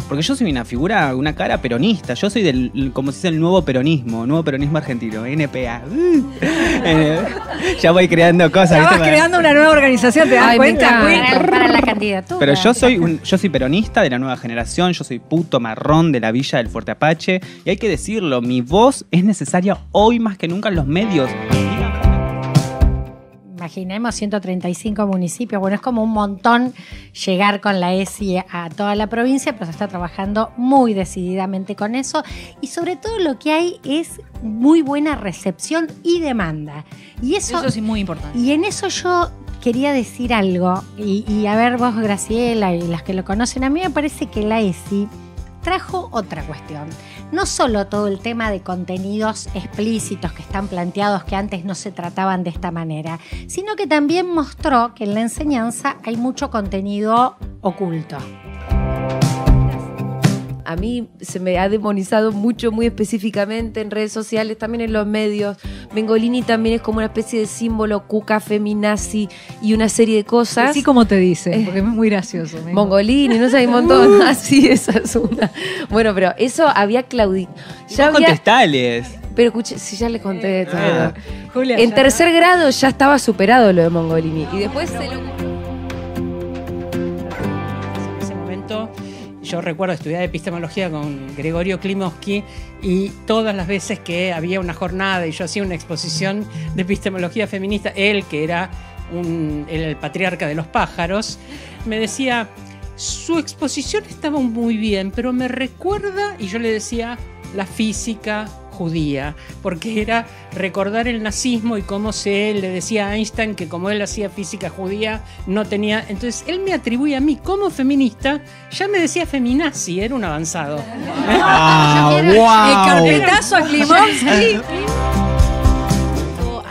Porque yo soy una figura, una cara peronista. Yo soy del, como se dice, el nuevo peronismo argentino, NPA. Ya voy creando cosas. Estabas creando una nueva organización, ¿te das cuenta? Para la candidatura. Pero yo soy peronista de la nueva generación, yo soy puto marrón de la villa del Fuerte Apache. Y hay que decirlo, mi voz es necesaria hoy más que nunca en los medios. Imaginemos 135 municipios, bueno, es como un montón llegar con la ESI a toda la provincia, pero se está trabajando muy decididamente con eso y sobre todo lo que hay es muy buena recepción y demanda. Y eso sí es muy importante. Y en eso yo quería decir algo, y a ver vos, Graciela, y las que lo conocen, a mí me parece que la ESI trajo otra cuestión. No solo todo el tema de contenidos explícitos que están planteados que antes no se trataban de esta manera, sino que también mostró que en la enseñanza hay mucho contenido oculto. A mí se me ha demonizado mucho, muy específicamente en redes sociales, también en los medios. Mengolini también es como una especie de símbolo cuca, feminazi y una serie de cosas. Así como te dice, porque es muy gracioso. Mongolini, no sé, hay un montón. Así, esa es una. Bueno, pero eso había claudicado. Contestales. Pero escuche, si ya les conté todo. Julia, en tercer grado ya estaba superado lo de Mongolini. Y después se lo... Yo recuerdo estudiar epistemología con Gregorio Klimovsky y todas las veces que había una jornada y yo hacía una exposición de epistemología feminista, él, que era el patriarca de los pájaros, me decía, su exposición estaba muy bien, pero me recuerda, y yo le decía, la física judía, porque era recordar el nazismo y cómo le decía a Einstein que como él hacía física judía no tenía, entonces él me atribuye a mí como feminista, ya me decía feminazi, era un avanzado. ¡Wow! El carpetazo a Klimovsky.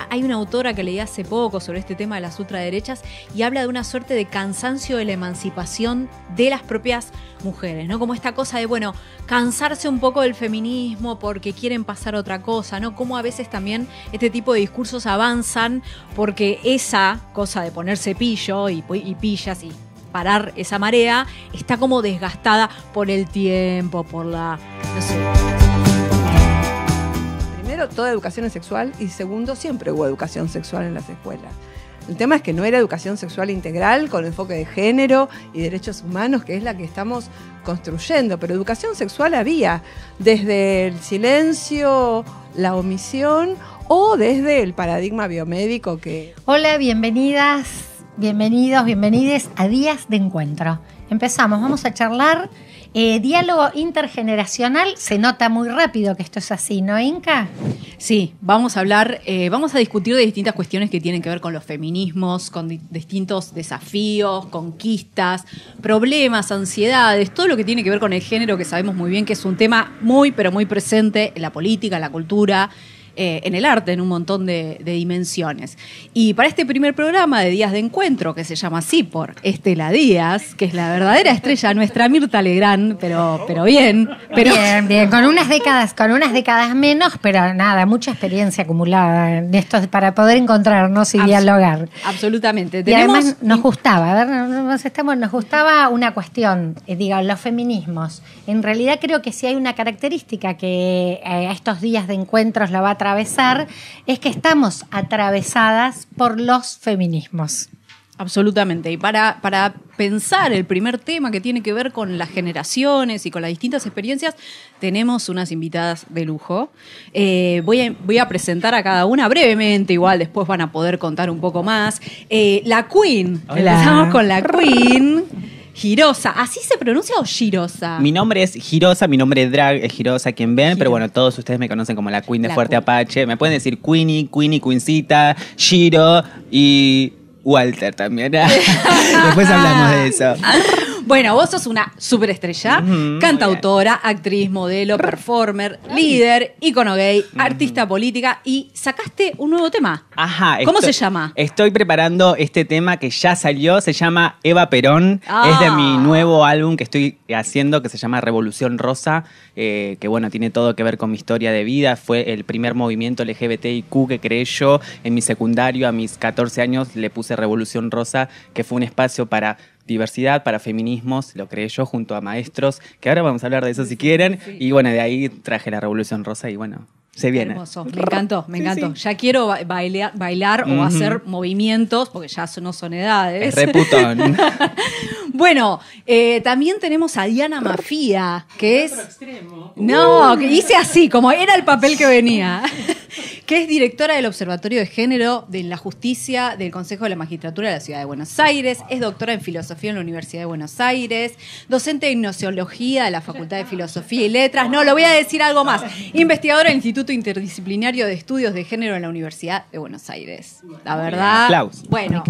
Hay una autora que leí hace poco sobre este tema de las ultraderechas y habla de una suerte de cansancio de la emancipación de las propias mujeres, ¿no? Como esta cosa de, bueno, cansarse un poco del feminismo porque quieren pasar otra cosa, ¿no? Como a veces también este tipo de discursos avanzan porque esa cosa de ponerse pillo y pillas y parar esa marea está como desgastada por el tiempo, por la... no sé. Primero, toda educación es sexual y segundo, siempre hubo educación sexual en las escuelas. El tema es que no era educación sexual integral con enfoque de género y derechos humanos, que es la que estamos construyendo, pero educación sexual había desde el silencio, la omisión o desde el paradigma biomédico que... Hola, bienvenidas, bienvenidos, bienvenides a Días de Encuentro. Empezamos, vamos a charlar. Diálogo intergeneracional, se nota muy rápido que esto es así, ¿no, Inca? Sí, vamos a hablar, vamos a discutir de distintas cuestiones que tienen que ver con los feminismos, con distintos desafíos, conquistas, problemas, ansiedades, todo lo que tiene que ver con el género, que sabemos muy bien que es un tema muy, pero muy presente en la política, en la cultura, en el arte, en un montón de dimensiones. Y para este primer programa de Días de Encuentro, que se llama así por Estela Díaz, que es la verdadera estrella, nuestra Mirta Legrand, pero bien. Pero... Bien, con unas décadas menos, pero nada, mucha experiencia acumulada en esto para poder encontrarnos y dialogar. Absolutamente. Y además nos gustaba, nos gustaba una cuestión, los feminismos. En realidad creo que si hay una característica que a estos días de encuentros la va a atravesar, es que estamos atravesadas por los feminismos. Absolutamente. Y para pensar el primer tema que tiene que ver con las generaciones y con las distintas experiencias, tenemos unas invitadas de lujo. Voy a presentar a cada una brevemente, igual después van a poder contar un poco más. La Queen. Hola. Empezamos con la Queen. Girosa, ¿así se pronuncia o Girosa? Mi nombre es Girosa, mi nombre drag es Girosa, quien ven, pero bueno, todos ustedes me conocen como la Queen de Fuerte Apache. Me pueden decir Queenie, Queencita, Giro y Walter también. Después hablamos de eso. Bueno, vos sos una superestrella, cantautora, actriz, modelo, performer, líder, ícono gay, artista política y sacaste un nuevo tema. Ajá. ¿Cómo se llama? Estoy preparando este tema que ya salió, se llama Eva Perón. Es de mi nuevo álbum que estoy haciendo, que se llama Revolución Rosa, que bueno, tiene todo que ver con mi historia de vida. Fue el primer movimiento LGBTIQ que creé yo en mi secundario. A mis 14 años le puse Revolución Rosa, que fue un espacio para diversidad, para feminismos, lo creé yo junto a maestros, que ahora vamos a hablar de eso si quieren. Y bueno, de ahí traje la Revolución Rosa y bueno, se viene. Hermoso, me encantó, me encantó. Ya quiero bailar o hacer movimientos, porque ya no son edades. Es reputón. Bueno, también tenemos a Diana Mafía, que es... No, que hice así, como era el papel que venía. Que es directora del Observatorio de Género de la Justicia del Consejo de la Magistratura de la Ciudad de Buenos Aires, es doctora en Filosofía en la Universidad de Buenos Aires, docente de Gnoseología de la Facultad de Filosofía y Letras, no, lo voy a decir algo más, investigadora del Instituto Interdisciplinario de Estudios de Género en la Universidad de Buenos Aires. La verdad, aplausos. Bueno,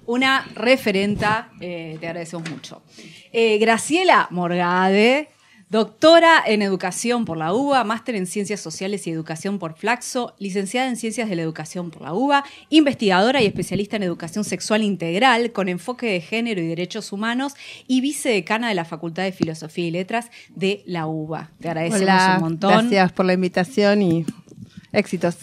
una referenta, te agradecemos mucho. Graciela Morgade, doctora en Educación por la UBA, máster en Ciencias Sociales y Educación por Flaxo, licenciada en Ciencias de la Educación por la UBA, investigadora y especialista en Educación Sexual Integral con enfoque de género y derechos humanos y vicedecana de la Facultad de Filosofía y Letras de la UBA. Te agradecemos un montón. Gracias por la invitación y éxitos.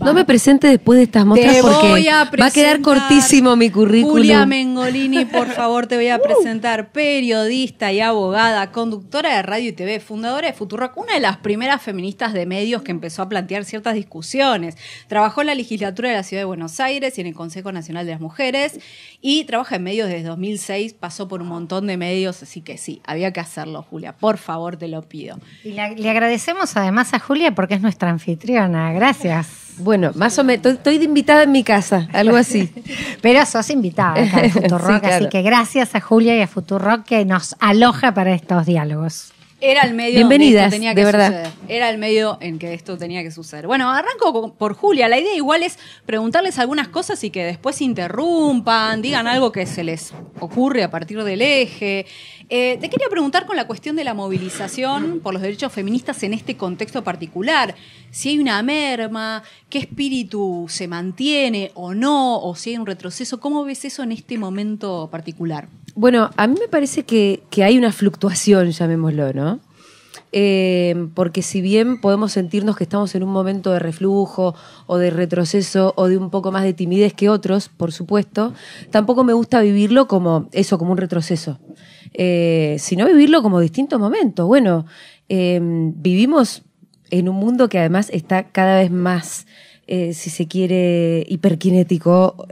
No me presente después de estas muestras porque va a quedar cortísimo mi currículum. Julia Mengolini, por favor, te voy a presentar. Periodista y abogada, conductora de radio y TV, fundadora de Futurock, una de las primeras feministas de medios que empezó a plantear ciertas discusiones. Trabajó en la legislatura de la Ciudad de Buenos Aires y en el Consejo Nacional de las Mujeres y trabaja en medios desde 2006, pasó por un montón de medios, así que sí, había que hacerlo, Julia. Por favor, te lo pido. Y le agradecemos además a Julia porque es nuestra anfitriona. Gracias. Bueno, más o menos, estoy de invitada en mi casa, algo así. Pero sos invitada acá a Futurock, Sí, claro. así que gracias a Julia y a Futurock que nos aloja para estos diálogos. Era el medio Bienvenidas, donde esto tenía que de verdad. suceder. Era el medio en que esto tenía que suceder. Bueno, arranco por Julia. La idea igual es preguntarles algunas cosas y que después interrumpan, digan algo que se les ocurre a partir del eje. Te quería preguntar con la cuestión de la movilización por los derechos feministas en este contexto particular. Si hay una merma, qué espíritu se mantiene o no, o si hay un retroceso. ¿Cómo ves eso en este momento particular? Bueno, a mí me parece que hay una fluctuación, llamémoslo, ¿no? Porque si bien podemos sentirnos que estamos en un momento de reflujo o de retroceso o de un poco más de timidez que otros, por supuesto, tampoco me gusta vivirlo como eso, como un retroceso, sino vivirlo como distintos momentos. Bueno, vivimos en un mundo que además está cada vez más, si se quiere, hiperkinético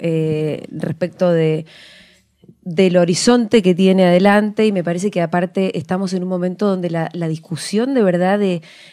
respecto del horizonte que tiene adelante, y me parece que aparte estamos en un momento donde la discusión de verdad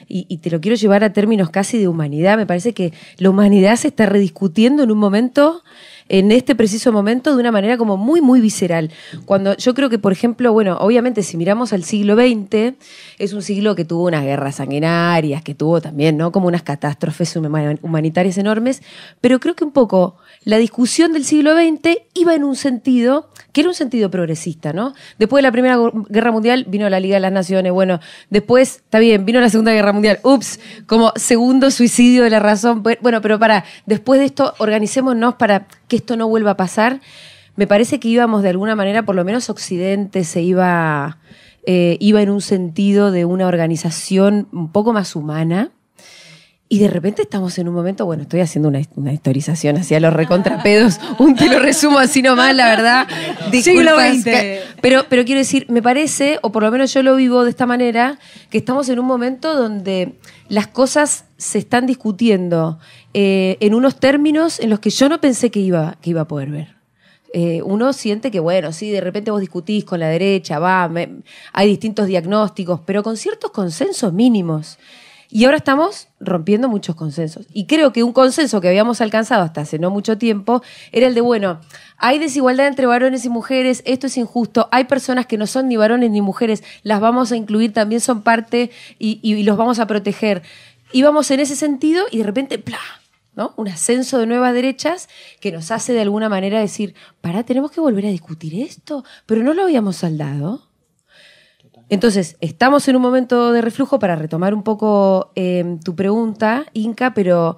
y te lo quiero llevar a términos casi de humanidad, me parece que la humanidad se está rediscutiendo en un momento, en este preciso momento, de una manera como muy, muy visceral. Cuando yo creo que, por ejemplo, bueno, obviamente si miramos al siglo XX, es un siglo que tuvo unas guerras sanguinarias, que tuvo también, ¿no?, como unas catástrofes humanitarias enormes, pero creo que un poco la discusión del siglo XX iba en un sentido que era un sentido progresista, ¿no? Después de la Primera Guerra Mundial vino la Liga de las Naciones, bueno, después, está bien, vino la Segunda Guerra Mundial, como segundo suicidio de la razón, bueno, pero después de esto organicémonos para que esto no vuelva a pasar. Me parece que íbamos de alguna manera, por lo menos Occidente se iba en un sentido de una organización un poco más humana. Y de repente estamos en un momento, bueno, estoy haciendo una historización hacia los recontrapedos, te lo resumo así nomás, la verdad. Disculpas, pero quiero decir, me parece, o por lo menos yo lo vivo de esta manera, que estamos en un momento donde las cosas se están discutiendo en unos términos en los que yo no pensé que iba a poder ver. Uno siente que, bueno, sí, de repente vos discutís con la derecha, hay distintos diagnósticos, pero con ciertos consensos mínimos. Y ahora estamos rompiendo muchos consensos. Y creo que un consenso que habíamos alcanzado hasta hace no mucho tiempo era el de, bueno, hay desigualdad entre varones y mujeres, esto es injusto, hay personas que no son ni varones ni mujeres, las vamos a incluir, también son parte y los vamos a proteger. Íbamos en ese sentido y de repente, ¡plá!, ¿no? Un ascenso de nuevas derechas que nos hace de alguna manera decir, tenemos que volver a discutir esto, pero no lo habíamos saldado. Entonces, estamos en un momento de reflujo, para retomar un poco tu pregunta, Inca, pero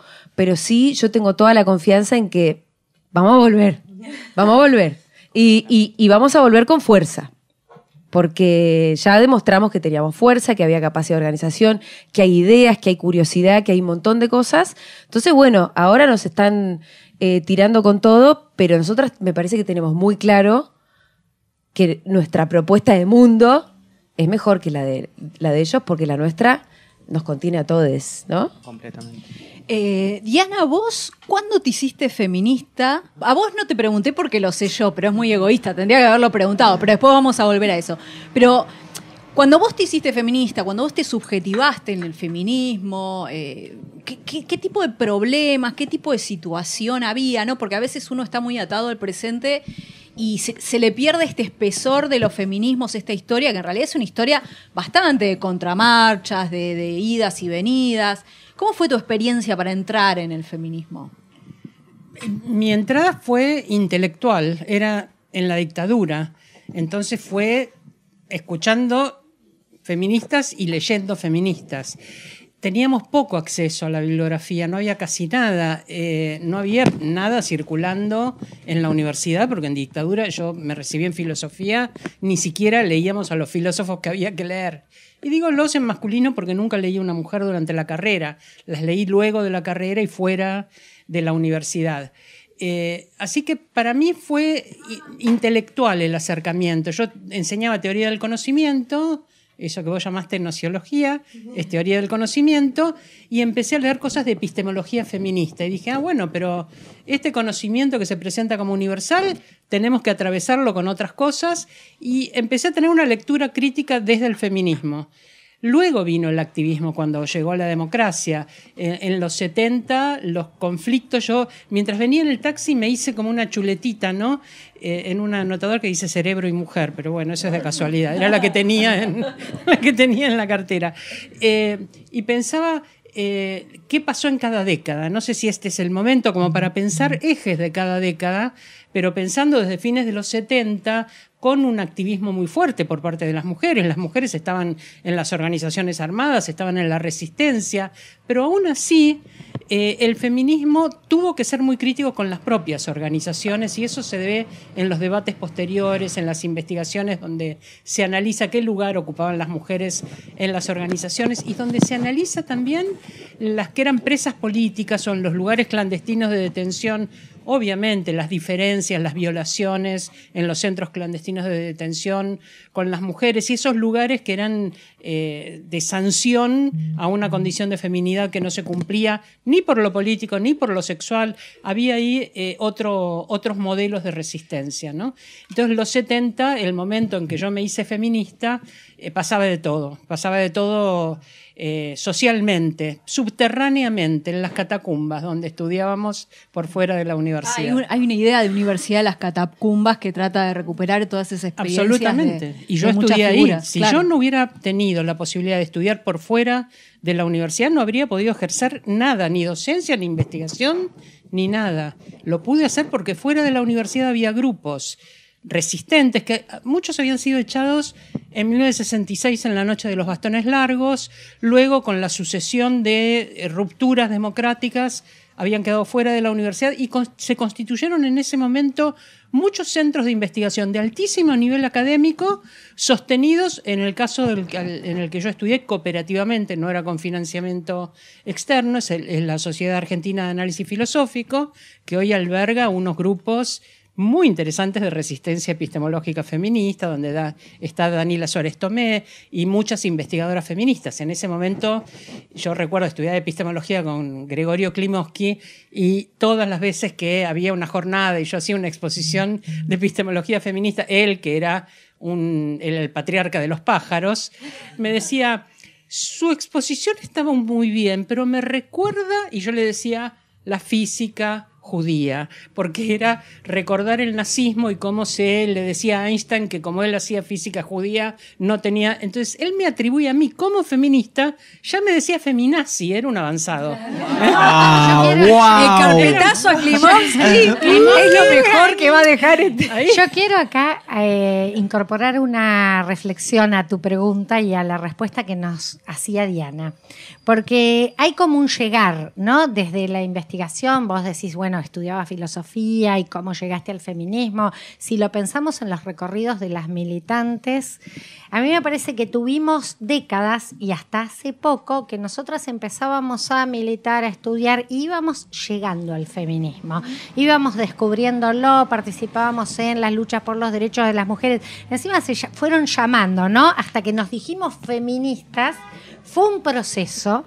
sí, yo tengo toda la confianza en que vamos a volver. Y vamos a volver con fuerza, porque ya demostramos que teníamos fuerza, que había capacidad de organización, que hay ideas, que hay curiosidad, que hay un montón de cosas. Entonces, bueno, ahora nos están tirando con todo, pero nosotras me parece que tenemos muy claro que nuestra propuesta de mundo es mejor que la de ellos, porque la nuestra nos contiene a todos, ¿no? Completamente. Diana, vos, ¿cuándo te hiciste feminista? A vos no te pregunté porque lo sé yo, pero es muy egoísta, tendría que haberlo preguntado, pero después vamos a volver a eso. Pero cuando vos te hiciste feminista, cuando vos te subjetivaste en el feminismo, ¿qué tipo de problemas, qué tipo de situación había, ¿no? Porque a veces uno está muy atado al presente y se le pierde este espesor de los feminismos, esta historia, que en realidad es una historia bastante de contramarchas, de idas y venidas. ¿Cómo fue tu experiencia para entrar en el feminismo? Mi entrada fue intelectual, era en la dictadura. Entonces fue escuchando feministas y leyendo feministas. Teníamos poco acceso a la bibliografía, no había casi nada, no había nada circulando en la universidad, porque en dictadura yo me recibí en filosofía, ni siquiera leíamos a los filósofos que había que leer. Y digo los en masculino porque nunca leí a una mujer durante la carrera, las leí luego de la carrera y fuera de la universidad. Así que para mí fue intelectual el acercamiento. Yo enseñaba teoría del conocimiento, eso que vos llamaste nociología, es teoría del conocimiento, y empecé a leer cosas de epistemología feminista. Y dije, bueno, pero este conocimiento que se presenta como universal, tenemos que atravesarlo con otras cosas, y empecé a tener una lectura crítica desde el feminismo. Luego vino el activismo cuando llegó la democracia. En los 70, los conflictos, yo mientras venía en el taxi me hice como una chuletita, ¿no? En un anotador que dice cerebro y mujer, pero bueno, eso es de casualidad. Era la que tenía en la cartera. Y pensaba, ¿qué pasó en cada década? No sé si este es el momento como para pensar ejes de cada década, pero pensando desde fines de los 70, con un activismo muy fuerte por parte de las mujeres. Las mujeres estaban en las organizaciones armadas, estaban en la resistencia, pero aún así el feminismo tuvo que ser muy crítico con las propias organizaciones, y eso se ve en los debates posteriores, en las investigaciones donde se analiza qué lugar ocupaban las mujeres en las organizaciones, y donde se analiza también las que eran presas políticas o en los lugares clandestinos de detención. Obviamente las diferencias, las violaciones en los centros clandestinos de detención con las mujeres, y esos lugares que eran de sanción a una condición de feminidad que no se cumplía ni por lo político ni por lo sexual. Había ahí otros modelos de resistencia, ¿no? Entonces los 70, el momento en que yo me hice feminista, pasaba de todo socialmente, subterráneamente, en las catacumbas, donde estudiábamos por fuera de la universidad. Hay una idea de universidad de las catacumbas que trata de recuperar todas esas experiencias. Absolutamente. Y yo estudié ahí. Si yo no hubiera tenido la posibilidad de estudiar por fuera de la universidad, no habría podido ejercer nada, ni docencia, ni investigación, ni nada. Lo pude hacer porque fuera de la universidad había grupos resistentes, que muchos habían sido echados en 1966 en la noche de los bastones largos, luego con la sucesión de rupturas democráticas habían quedado fuera de la universidad, y se constituyeron en ese momento muchos centros de investigación de altísimo nivel académico, sostenidos, en el caso en el que yo estudié, cooperativamente, no era con financiamiento externo, es la Sociedad Argentina de Análisis Filosófico, que hoy alberga unos grupos muy interesantes de resistencia epistemológica feminista, donde está Daniela Suárez Tomé y muchas investigadoras feministas. En ese momento, yo recuerdo estudiar epistemología con Gregorio Klimovsky, y todas las veces que había una jornada y yo hacía una exposición de epistemología feminista, él, que era el patriarca de los pájaros, me decía, su exposición estaba muy bien, pero me recuerda, y yo le decía, la física judía, porque era recordar el nazismo y cómo se le decía a Einstein que como él hacía física judía no tenía. Entonces él me atribuye a mí como feminista, ya me decía feminazi, era un avanzado. El carpetazo a Klimovsky es lo mejor que va a dejar ahí. Yo quiero acá incorporar una reflexión a tu pregunta y a la respuesta que nos hacía Diana, porque hay como un llegar, ¿no? Desde la investigación vos decís, bueno, estudiabas filosofía y cómo llegaste al feminismo. Si lo pensamos en los recorridos de las militantes, a mí me parece que tuvimos décadas y hasta hace poco que nosotras empezábamos a militar, a estudiar y íbamos llegando al feminismo. Íbamos descubriéndolo, participábamos en las luchas por los derechos de las mujeres. Encima se fueron llamando, ¿no? Hasta que nos dijimos feministas. Fue un proceso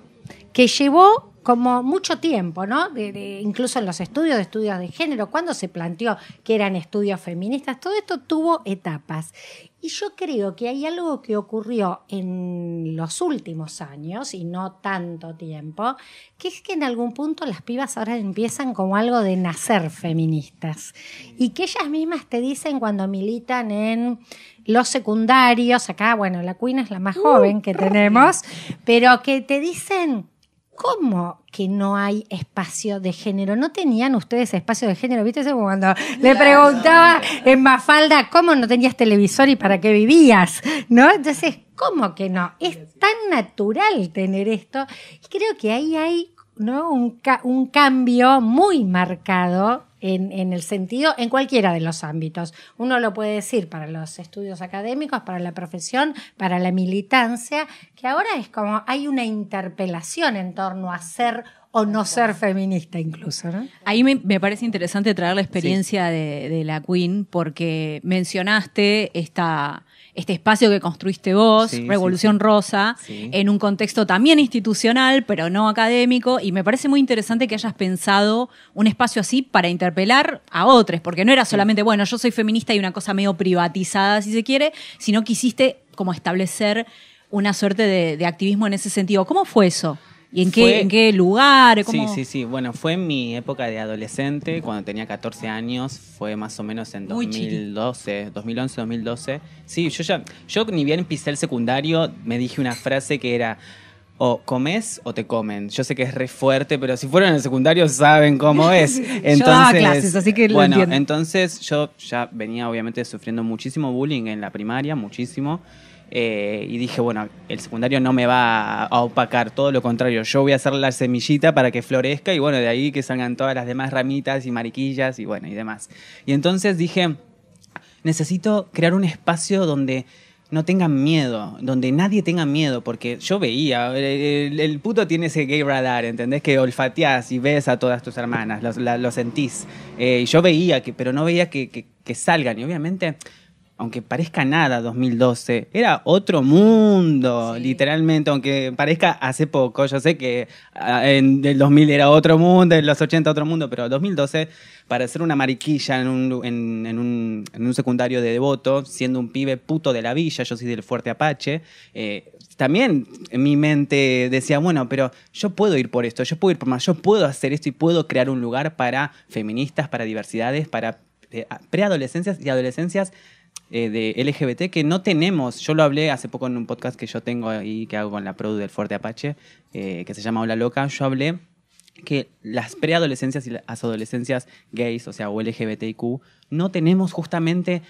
que llevó como mucho tiempo, ¿no? Incluso en los estudios de género, cuando se planteó que eran estudios feministas, todo esto tuvo etapas. Y yo creo que hay algo que ocurrió en los últimos años, y no tanto tiempo, que es que en algún punto las pibas ahora empiezan como algo de nacer feministas. Y que ellas mismas te dicen cuando militan en los secundarios, acá, bueno, la Queen es la más joven que tenemos, pero que te dicen... ¿Cómo que no hay espacio de género? ¿No tenían ustedes espacio de género? ¿Viste eso como cuando le preguntaba en Mafalda cómo no tenías televisor y para qué vivías? ¿No? Entonces, ¿cómo que no? Es tan natural tener esto. Y creo que ahí hay, ¿no? un cambio muy marcado en el sentido, en cualquiera de los ámbitos. Uno lo puede decir para los estudios académicos, para la profesión, para la militancia, que ahora es como hay una interpelación en torno a ser o no ser feminista incluso, ¿no? Ahí me parece interesante traer la experiencia de la Queen, porque mencionaste este espacio que construiste vos, Revolución Rosa, en un contexto también institucional, pero no académico, y me parece muy interesante que hayas pensado un espacio así para interpelar a otros, porque no era solamente, bueno, yo soy feminista y una cosa medio privatizada, si se quiere, sino que quisiste como establecer una suerte de activismo en ese sentido. ¿Cómo fue eso? ¿Y en qué lugar? ¿Cómo? Sí. Bueno, fue en mi época de adolescente, cuando tenía 14 años. Fue más o menos en 2011, 2012. Sí, yo ni bien pisé el secundario, me dije una frase que era: o comes o te comen. Yo sé que es re fuerte, pero si fueron en el secundario saben cómo es. Entonces, yo daba clases, así que lo entiendo. Entonces yo ya venía obviamente sufriendo muchísimo bullying en la primaria, muchísimo. Y dije, bueno, el secundario no me va a opacar, todo lo contrario, yo voy a hacer la semillita para que florezca y bueno, de ahí que salgan todas las demás ramitas y mariquillas y bueno, y demás. Y entonces dije, necesito crear un espacio donde no tengan miedo, donde nadie tenga miedo, porque yo veía, el puto tiene ese gay radar, ¿entendés? Que olfateás y ves a todas tus hermanas, lo sentís. Y yo veía, pero no veía que salgan, y obviamente... Aunque parezca nada 2012, era otro mundo, literalmente, aunque parezca hace poco. Yo sé que en el 2000 era otro mundo, en los 80 otro mundo, pero 2012, para ser una mariquilla en un secundario de Devoto, siendo un pibe puto de la villa, yo soy del Fuerte Apache, también en mi mente decía, bueno, pero yo puedo ir por esto, yo puedo ir por más, yo puedo hacer esto y puedo crear un lugar para feministas, para diversidades, para preadolescencias y adolescencias de LGBT que no tenemos. Yo lo hablé hace poco en un podcast que yo tengo ahí, que hago con la produ del Fuerte Apache, que se llama Hola Loca. Yo hablé que las preadolescencias y las adolescencias gays, o sea, o LGBTIQ, no tenemos justamente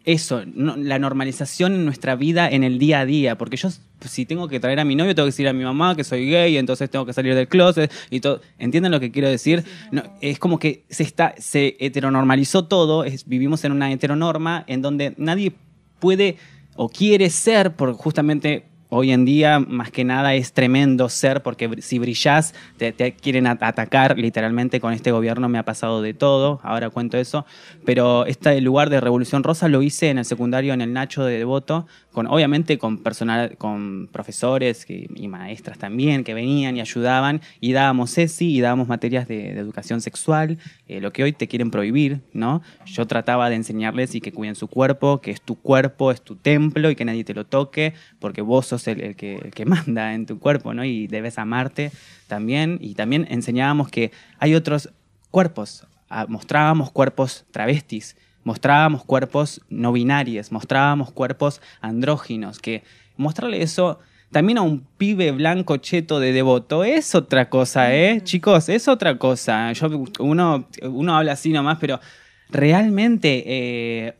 eso, la normalización en nuestra vida en el día a día, porque yo si tengo que traer a mi novio tengo que decir a mi mamá que soy gay, entonces tengo que salir del closet y todo. ¿Entienden lo que quiero decir? No, es como que se heteronormalizó todo, vivimos en una heteronorma en donde nadie puede o quiere ser, por justamente hoy en día más que nada es tremendo ser, porque si brillás te quieren atacar literalmente. Con este gobierno me ha pasado de todo, ahora cuento eso, pero este lugar de Revolución Rosa lo hice en el secundario en el Nacho de Devoto, obviamente con personal, con profesores y maestras también que venían y ayudaban, y dábamos ESI y dábamos materias de educación sexual, lo que hoy te quieren prohibir, ¿no? Yo trataba de enseñarles y que cuiden su cuerpo, que es tu cuerpo, es tu templo y que nadie te lo toque, porque vos sos el que manda en tu cuerpo, ¿no? Y debes amarte también. Y también enseñábamos que hay otros cuerpos. Mostrábamos cuerpos travestis, mostrábamos cuerpos no binarios, mostrábamos cuerpos andróginos. Que mostrarle eso también a un pibe blanco cheto de Devoto es otra cosa, ¿eh? Chicos, es otra cosa. Uno habla así nomás, pero realmente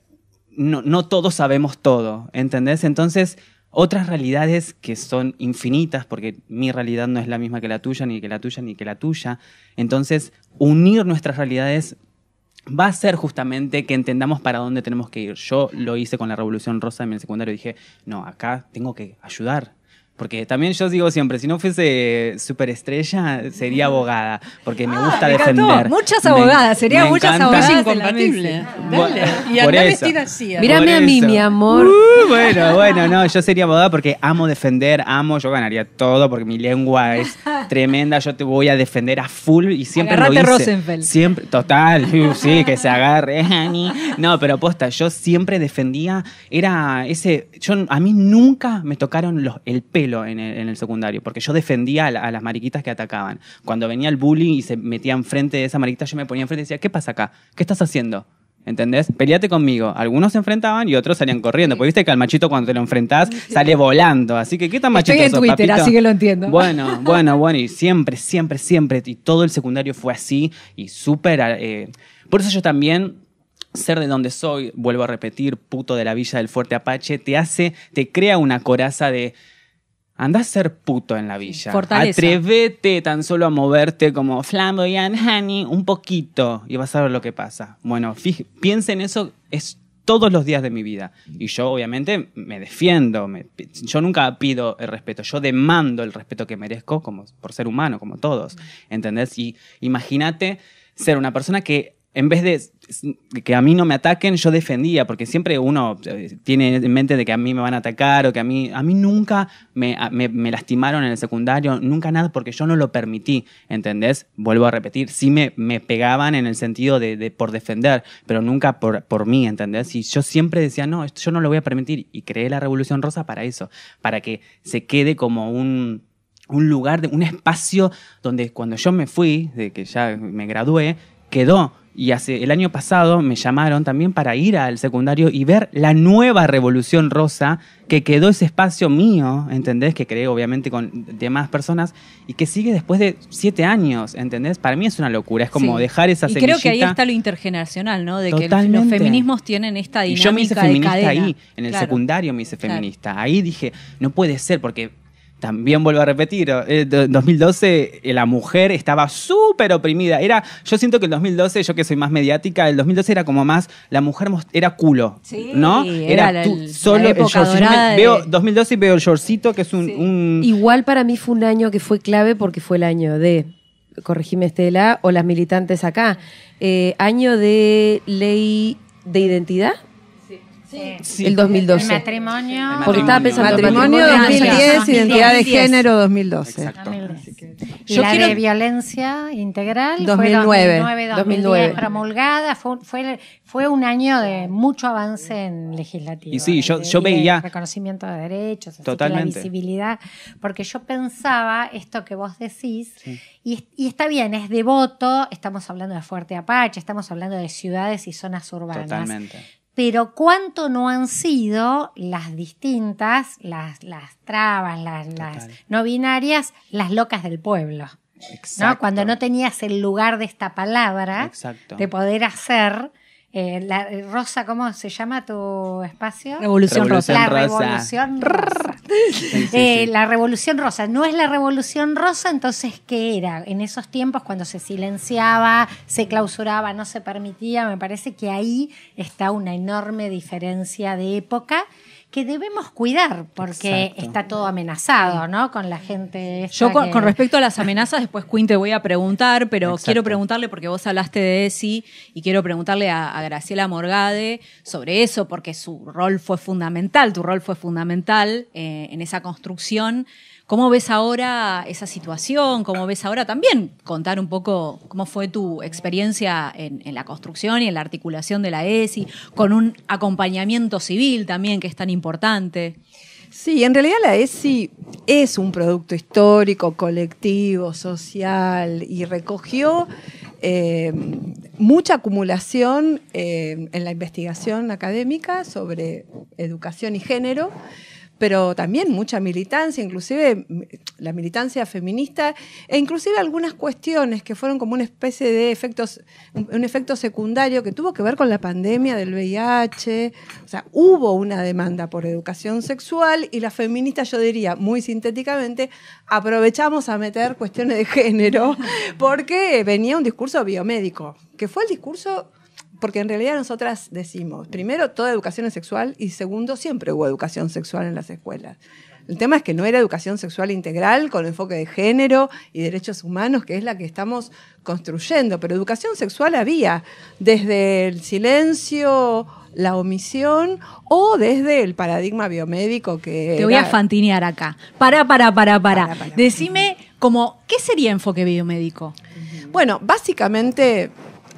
no todos sabemos todo, ¿entendés? Entonces... otras realidades que son infinitas, porque mi realidad no es la misma que la tuya, ni que la tuya, ni que la tuya. Entonces, unir nuestras realidades va a ser justamente que entendamos para dónde tenemos que ir. Yo lo hice con la Revolución Rosa en el secundario. Dije, no, acá tengo que ayudar. Porque también yo digo siempre, si no fuese superestrella, sería abogada. Porque me gusta defender. Muchas abogadas, serían muchas abogadas. Es incompatible. Dale. Y por anda eso. vestida así. Mírame a mí, eso. mi amor. Bueno, no, yo sería abogada porque amo defender, yo ganaría todo porque mi lengua es tremenda, yo te voy a defender a full y siempre Agarrate lo hice. Rosenfeld. Siempre, total, sí, que se agarre. No, pero posta, yo siempre defendía, a mí nunca me tocaron el pelo en el secundario, porque yo defendía a las mariquitas que atacaban. Cuando venía el bullying y se metía enfrente de esa mariquita, yo me ponía enfrente y decía, ¿qué pasa acá? ¿Qué estás haciendo? ¿Entendés? Peleate conmigo. Algunos se enfrentaban y otros salían corriendo. Porque viste que al machito cuando te lo enfrentás sale volando. Así que, ¿qué tan machito Estoy en sos, Twitter, papito? así que lo entiendo. Bueno. Y siempre. Y todo el secundario fue así. Y súper... por eso yo también... Ser de donde soy, vuelvo a repetir, puto de la Villa del Fuerte Apache, te crea una coraza de... Anda a ser puto en la villa. Fortaleza. Atrévete tan solo a moverte como flamboyant honey un poquito y vas a ver lo que pasa. Bueno, piensa en eso, es todos los días de mi vida. Y yo obviamente me defiendo. Yo nunca pido el respeto, yo demando el respeto que merezco por ser humano, como todos. ¿Entendés? Y imagínate ser una persona que en vez de que a mí no me ataquen, yo defendía, porque siempre uno tiene en mente de que a mí me van a atacar o que a mí nunca me lastimaron en el secundario, nunca nada, porque yo no lo permití, ¿entendés? Vuelvo a repetir, sí me pegaban en el sentido de por defender, pero nunca por mí, ¿entendés? Y yo siempre decía, no, esto yo no lo voy a permitir, y creé la Revolución Rosa para eso, para que se quede como un lugar, un espacio donde cuando yo me fui, de que ya me gradué, quedó. Y el año pasado me llamaron también para ir al secundario y ver la nueva Revolución Rosa, que quedó ese espacio mío, ¿entendés? Que creé obviamente con demás personas y que sigue después de 7 años, ¿entendés? Para mí es una locura, es como dejar esa semillita. Y creo que ahí está lo intergeneracional, ¿no? De Totalmente. que los feminismos tienen esta dinámica y yo me hice feminista de cadena. ahí, en el secundario me hice feminista. Ahí dije, no puede ser, porque... También vuelvo a repetir, en 2012 la mujer estaba súper oprimida. Yo siento que el 2012, yo que soy más mediática, el 2012 era como más, la mujer era culo, sí, ¿no? Era solo la época el short. dorada Veo 2012 y veo el shortcito, que es un... Igual para mí fue un año que fue clave porque fue el año de, corregime Estela, o las militantes acá, año de ley de identidad. Sí. El 2012. El matrimonio. Porque estaba pensando Matrimonio 2010, 2010, identidad de género 2012. Exacto. Y la de violencia integral 2009. fue 2010 promulgada. Fue un año de mucho avance en legislativo. Y sí, yo de veía... reconocimiento de derechos, así Totalmente. que la visibilidad. Porque yo pensaba esto que vos decís, y está bien, es devoto, estamos hablando de Fuerte Apache, estamos hablando de ciudades y zonas urbanas. Totalmente. Pero cuánto no han sido las distintas, las trabas, las no binarias, las locas del pueblo. Exacto. ¿No? Cuando no tenías el lugar de esta palabra, Exacto. de poder hacer... Rosa, ¿cómo se llama tu espacio? Revolución Rosa. La Rosa. Revolución Rosa. Sí. La Revolución Rosa. No es la Revolución Rosa, entonces, ¿qué era? En esos tiempos, cuando se silenciaba, se clausuraba, no se permitía, me parece que ahí está una enorme diferencia de época que debemos cuidar, porque Exacto. está todo amenazado, ¿no? Con la gente... Yo con respecto a las amenazas, después Quinn te voy a preguntar, pero Exacto. quiero preguntarle, porque vos hablaste de ESI, y quiero preguntarle a Graciela Morgade sobre eso, porque su rol fue fundamental, tu rol fue fundamental en esa construcción. ¿Cómo ves ahora esa situación? ¿Cómo ves ahora también contar un poco cómo fue tu experiencia en la construcción y en la articulación de la ESI, con un acompañamiento civil también, que es tan importante? Sí, en realidad la ESI es un producto histórico, colectivo, social, y recogió mucha acumulación en la investigación académica sobre educación y género, pero también mucha militancia, inclusive la militancia feminista, e inclusive algunas cuestiones que fueron como una especie de un efecto secundario que tuvo que ver con la pandemia del VIH. O sea, hubo una demanda por educación sexual y las feministas, yo diría muy sintéticamente, aprovechamos a meter cuestiones de género porque venía un discurso biomédico, que fue el discurso. Porque en realidad nosotras decimos, primero, toda educación es sexual y segundo, siempre hubo educación sexual en las escuelas. El tema es que no era educación sexual integral con enfoque de género y derechos humanos, que es la que estamos construyendo, pero educación sexual había desde el silencio, la omisión o desde el paradigma biomédico que Te voy a fantinear acá. Para. Decime, ¿qué sería enfoque biomédico? Bueno, básicamente,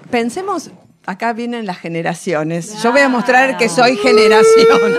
pensemos. Acá vienen las generaciones. Yo voy a mostrar que soy generación,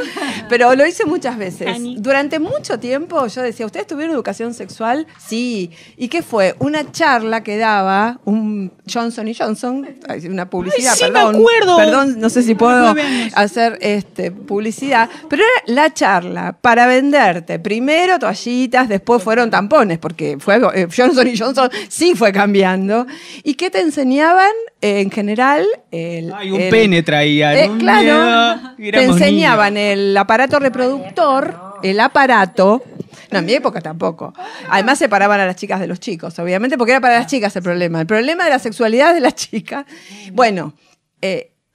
pero lo hice muchas veces. Durante mucho tiempo yo decía, ¿ustedes tuvieron educación sexual? Sí. ¿Y qué fue? Una charla que daba un Johnson & Johnson, una publicidad, sí, me acuerdo. Perdón, no sé si puedo hacer publicidad, pero era la charla para venderte primero toallitas, después fueron tampones, porque fue Johnson & Johnson sí fue cambiando. ¿Y qué te enseñaban? En general... un pene traían. Claro, te enseñaban el aparato reproductor, el aparato. No, en mi época tampoco. Además separaban a las chicas de los chicos, obviamente, porque era para las chicas el problema. El problema de la sexualidad de las chicas. Bueno,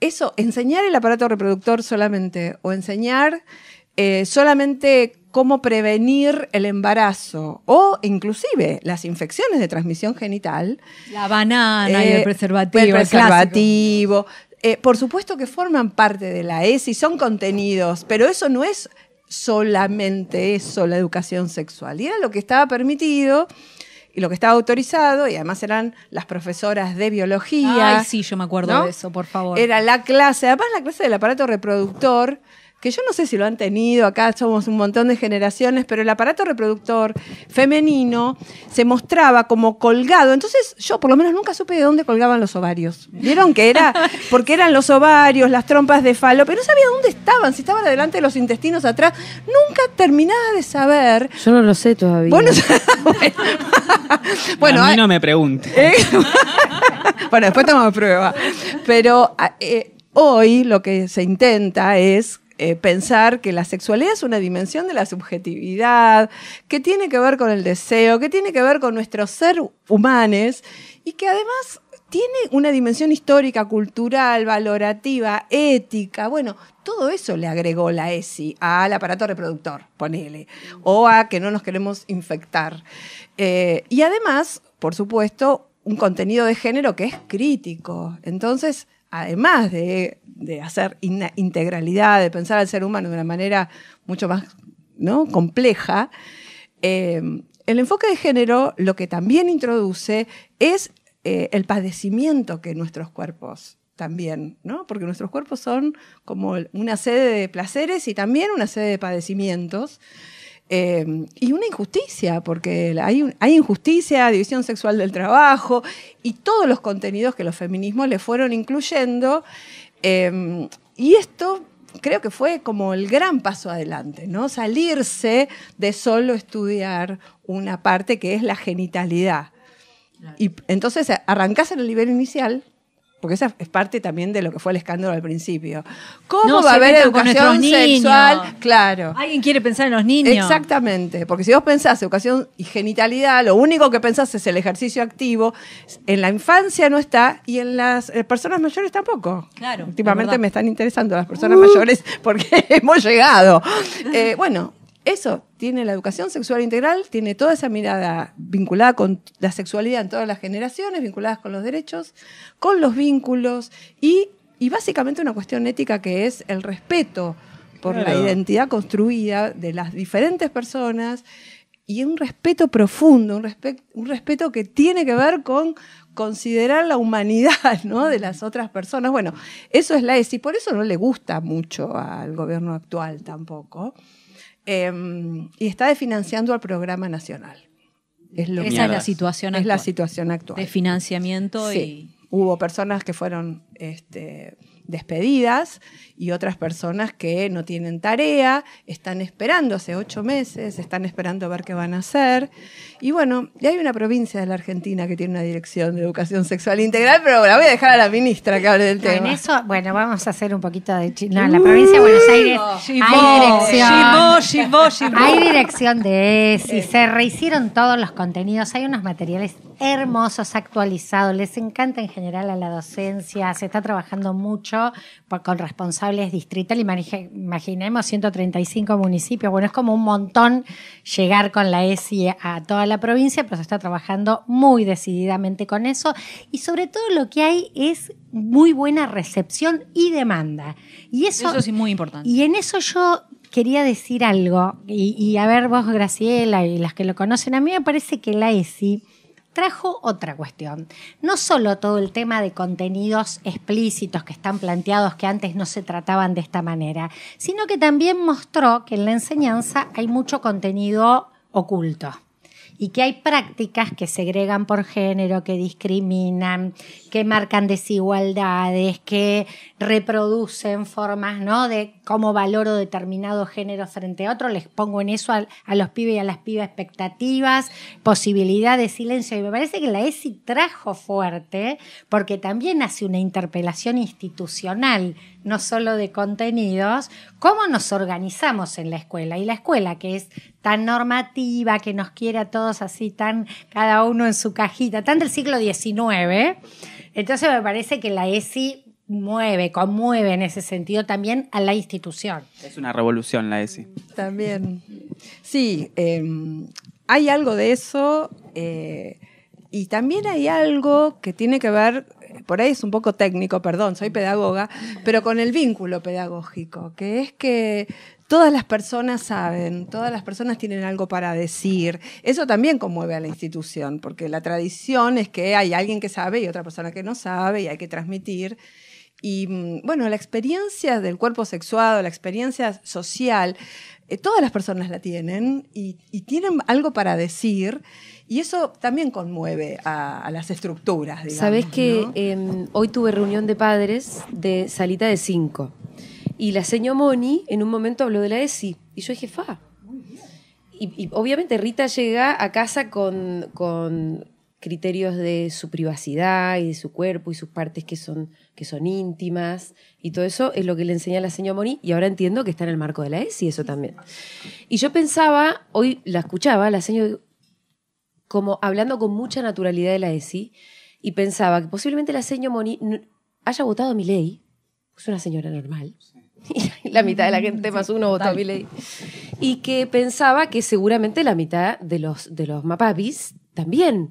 eso, enseñar el aparato reproductor solamente, o enseñar solamente cómo prevenir el embarazo o inclusive las infecciones de transmisión genital. La banana y el preservativo. El preservativo. Por supuesto que forman parte de la ESI, son contenidos, pero eso no es solamente eso, la educación sexual. Y era lo que estaba permitido y lo que estaba autorizado, y además eran las profesoras de biología. Ay, sí, yo me acuerdo de eso, por favor. Era la clase, además la clase del aparato reproductor, que yo no sé si lo han tenido, acá somos un montón de generaciones, pero el aparato reproductor femenino se mostraba como colgado. Entonces yo por lo menos nunca supe de dónde colgaban los ovarios. Vieron que era, porque eran los ovarios, las trompas de falo, pero no sabía dónde estaban, si estaban adelante de los intestinos, atrás. Nunca terminaba de saber. Yo no lo sé todavía. Bueno, a mí no me pregunte. Bueno, después tomamos prueba. Pero hoy lo que se intenta es pensar que la sexualidad es una dimensión de la subjetividad, que tiene que ver con el deseo, que tiene que ver con nuestro ser humanos y que además tiene una dimensión histórica, cultural, valorativa, ética. Bueno, todo eso le agregó la ESI al aparato reproductor, ponele, o a que no nos queremos infectar. Y además, por supuesto, un contenido de género que es crítico. Entonces, además de hacer integralidad, de pensar al ser humano de una manera mucho más, ¿no?, compleja, el enfoque de género lo que también introduce es el padecimiento que nuestros cuerpos también, ¿no? Porque nuestros cuerpos son como una sede de placeres y también una sede de padecimientos. Y una injusticia, porque hay injusticia, división sexual del trabajo y todos los contenidos que los feminismos le fueron incluyendo. Y esto creo que fue como el gran paso adelante, ¿no? Salirse de solo estudiar una parte que es la genitalidad. Y entonces arrancás en el nivel inicial, porque esa es parte también de lo que fue el escándalo al principio. ¿Cómo va a haber educación sexual? Claro. ¿Alguien quiere pensar en los niños? Exactamente, porque si vos pensás educación y genitalidad, lo único que pensás es el ejercicio activo. En la infancia no está y en las personas mayores tampoco. Claro. Últimamente me están interesando las personas mayores porque hemos llegado. Bueno, eso tiene la educación sexual integral, tiene toda esa mirada vinculada con la sexualidad en todas las generaciones, vinculadas con los derechos, con los vínculos y básicamente una cuestión ética que es el respeto por la identidad construida de las diferentes personas y un respeto profundo, un respeto que tiene que ver con considerar la humanidad, ¿no?, de las otras personas. Bueno, eso es la ESI, por eso no le gusta mucho al gobierno actual tampoco. Y está desfinanciando al programa nacional. Esa es la situación actual. Es la situación actual. De financiamiento sí. Hubo personas que fueron despedidas y otras personas que no tienen tarea, están esperando hace 8 meses, están esperando a ver qué van a hacer. Y bueno, y hay una provincia de la Argentina que tiene una dirección de educación sexual integral, pero la voy a dejar a la ministra que hable del tema. En eso, bueno, vamos a hacer un poquito de... No, en la provincia de Buenos Aires hay dirección de ESI, se rehicieron todos los contenidos, hay unos materiales hermosos, actualizados, les encanta en general a la docencia, se está trabajando mucho con responsables distritales, imaginemos 135 municipios, bueno, es como un montón llegar con la ESI a toda la provincia, pero se está trabajando muy decididamente con eso y sobre todo lo que hay es muy buena recepción y demanda. Y eso sí, muy importante. Y en eso yo quería decir algo, y a ver vos, Graciela, y las que lo conocen, a mí me parece que la ESI trajo otra cuestión. No solo todo el tema de contenidos explícitos que están planteados que antes no se trataban de esta manera, sino que también mostró que en la enseñanza hay mucho contenido oculto y que hay prácticas que segregan por género, que discriminan, que marcan desigualdades, que reproducen formas, ¿no?, de cómo valoro determinado género frente a otro. Les pongo en eso a los pibes y a las pibas expectativas, posibilidad de silencio. Y me parece que la ESI trajo fuerte porque también hace una interpelación institucional, no solo de contenidos, cómo nos organizamos en la escuela. Y la escuela, que es tan normativa, que nos quiere a todos así, tan cada uno en su cajita, tan del siglo XIX. Entonces me parece que la ESI conmueve en ese sentido también a la institución. Es una revolución la ESI. También. Sí, hay algo de eso y también hay algo que tiene que ver, por ahí es un poco técnico, perdón, soy pedagoga, pero con el vínculo pedagógico, que es que todas las personas saben, todas las personas tienen algo para decir. Eso también conmueve a la institución, porque la tradición es que hay alguien que sabe y otra persona que no sabe y hay que transmitir. Y bueno, la experiencia del cuerpo sexuado, la experiencia social, todas las personas la tienen y tienen algo para decir y eso también conmueve a las estructuras, digamos. Sabés que ¿no? Hoy tuve reunión de padres de salita de 5 y la seño Moni en un momento habló de la ESI y yo dije, fa. Y obviamente Rita llega a casa con criterios de su privacidad y de su cuerpo y sus partes que son íntimas y todo eso es lo que le enseña la señora Moni y ahora entiendo que está en el marco de la ESI eso también. Y yo pensaba, hoy la escuchaba, la señora como hablando con mucha naturalidad de la ESI y pensaba que posiblemente la señora Moni haya votado a Milei, es una señora normal, y la mitad de la gente más uno votó a Milei, y que pensaba que seguramente la mitad de los mapapis también.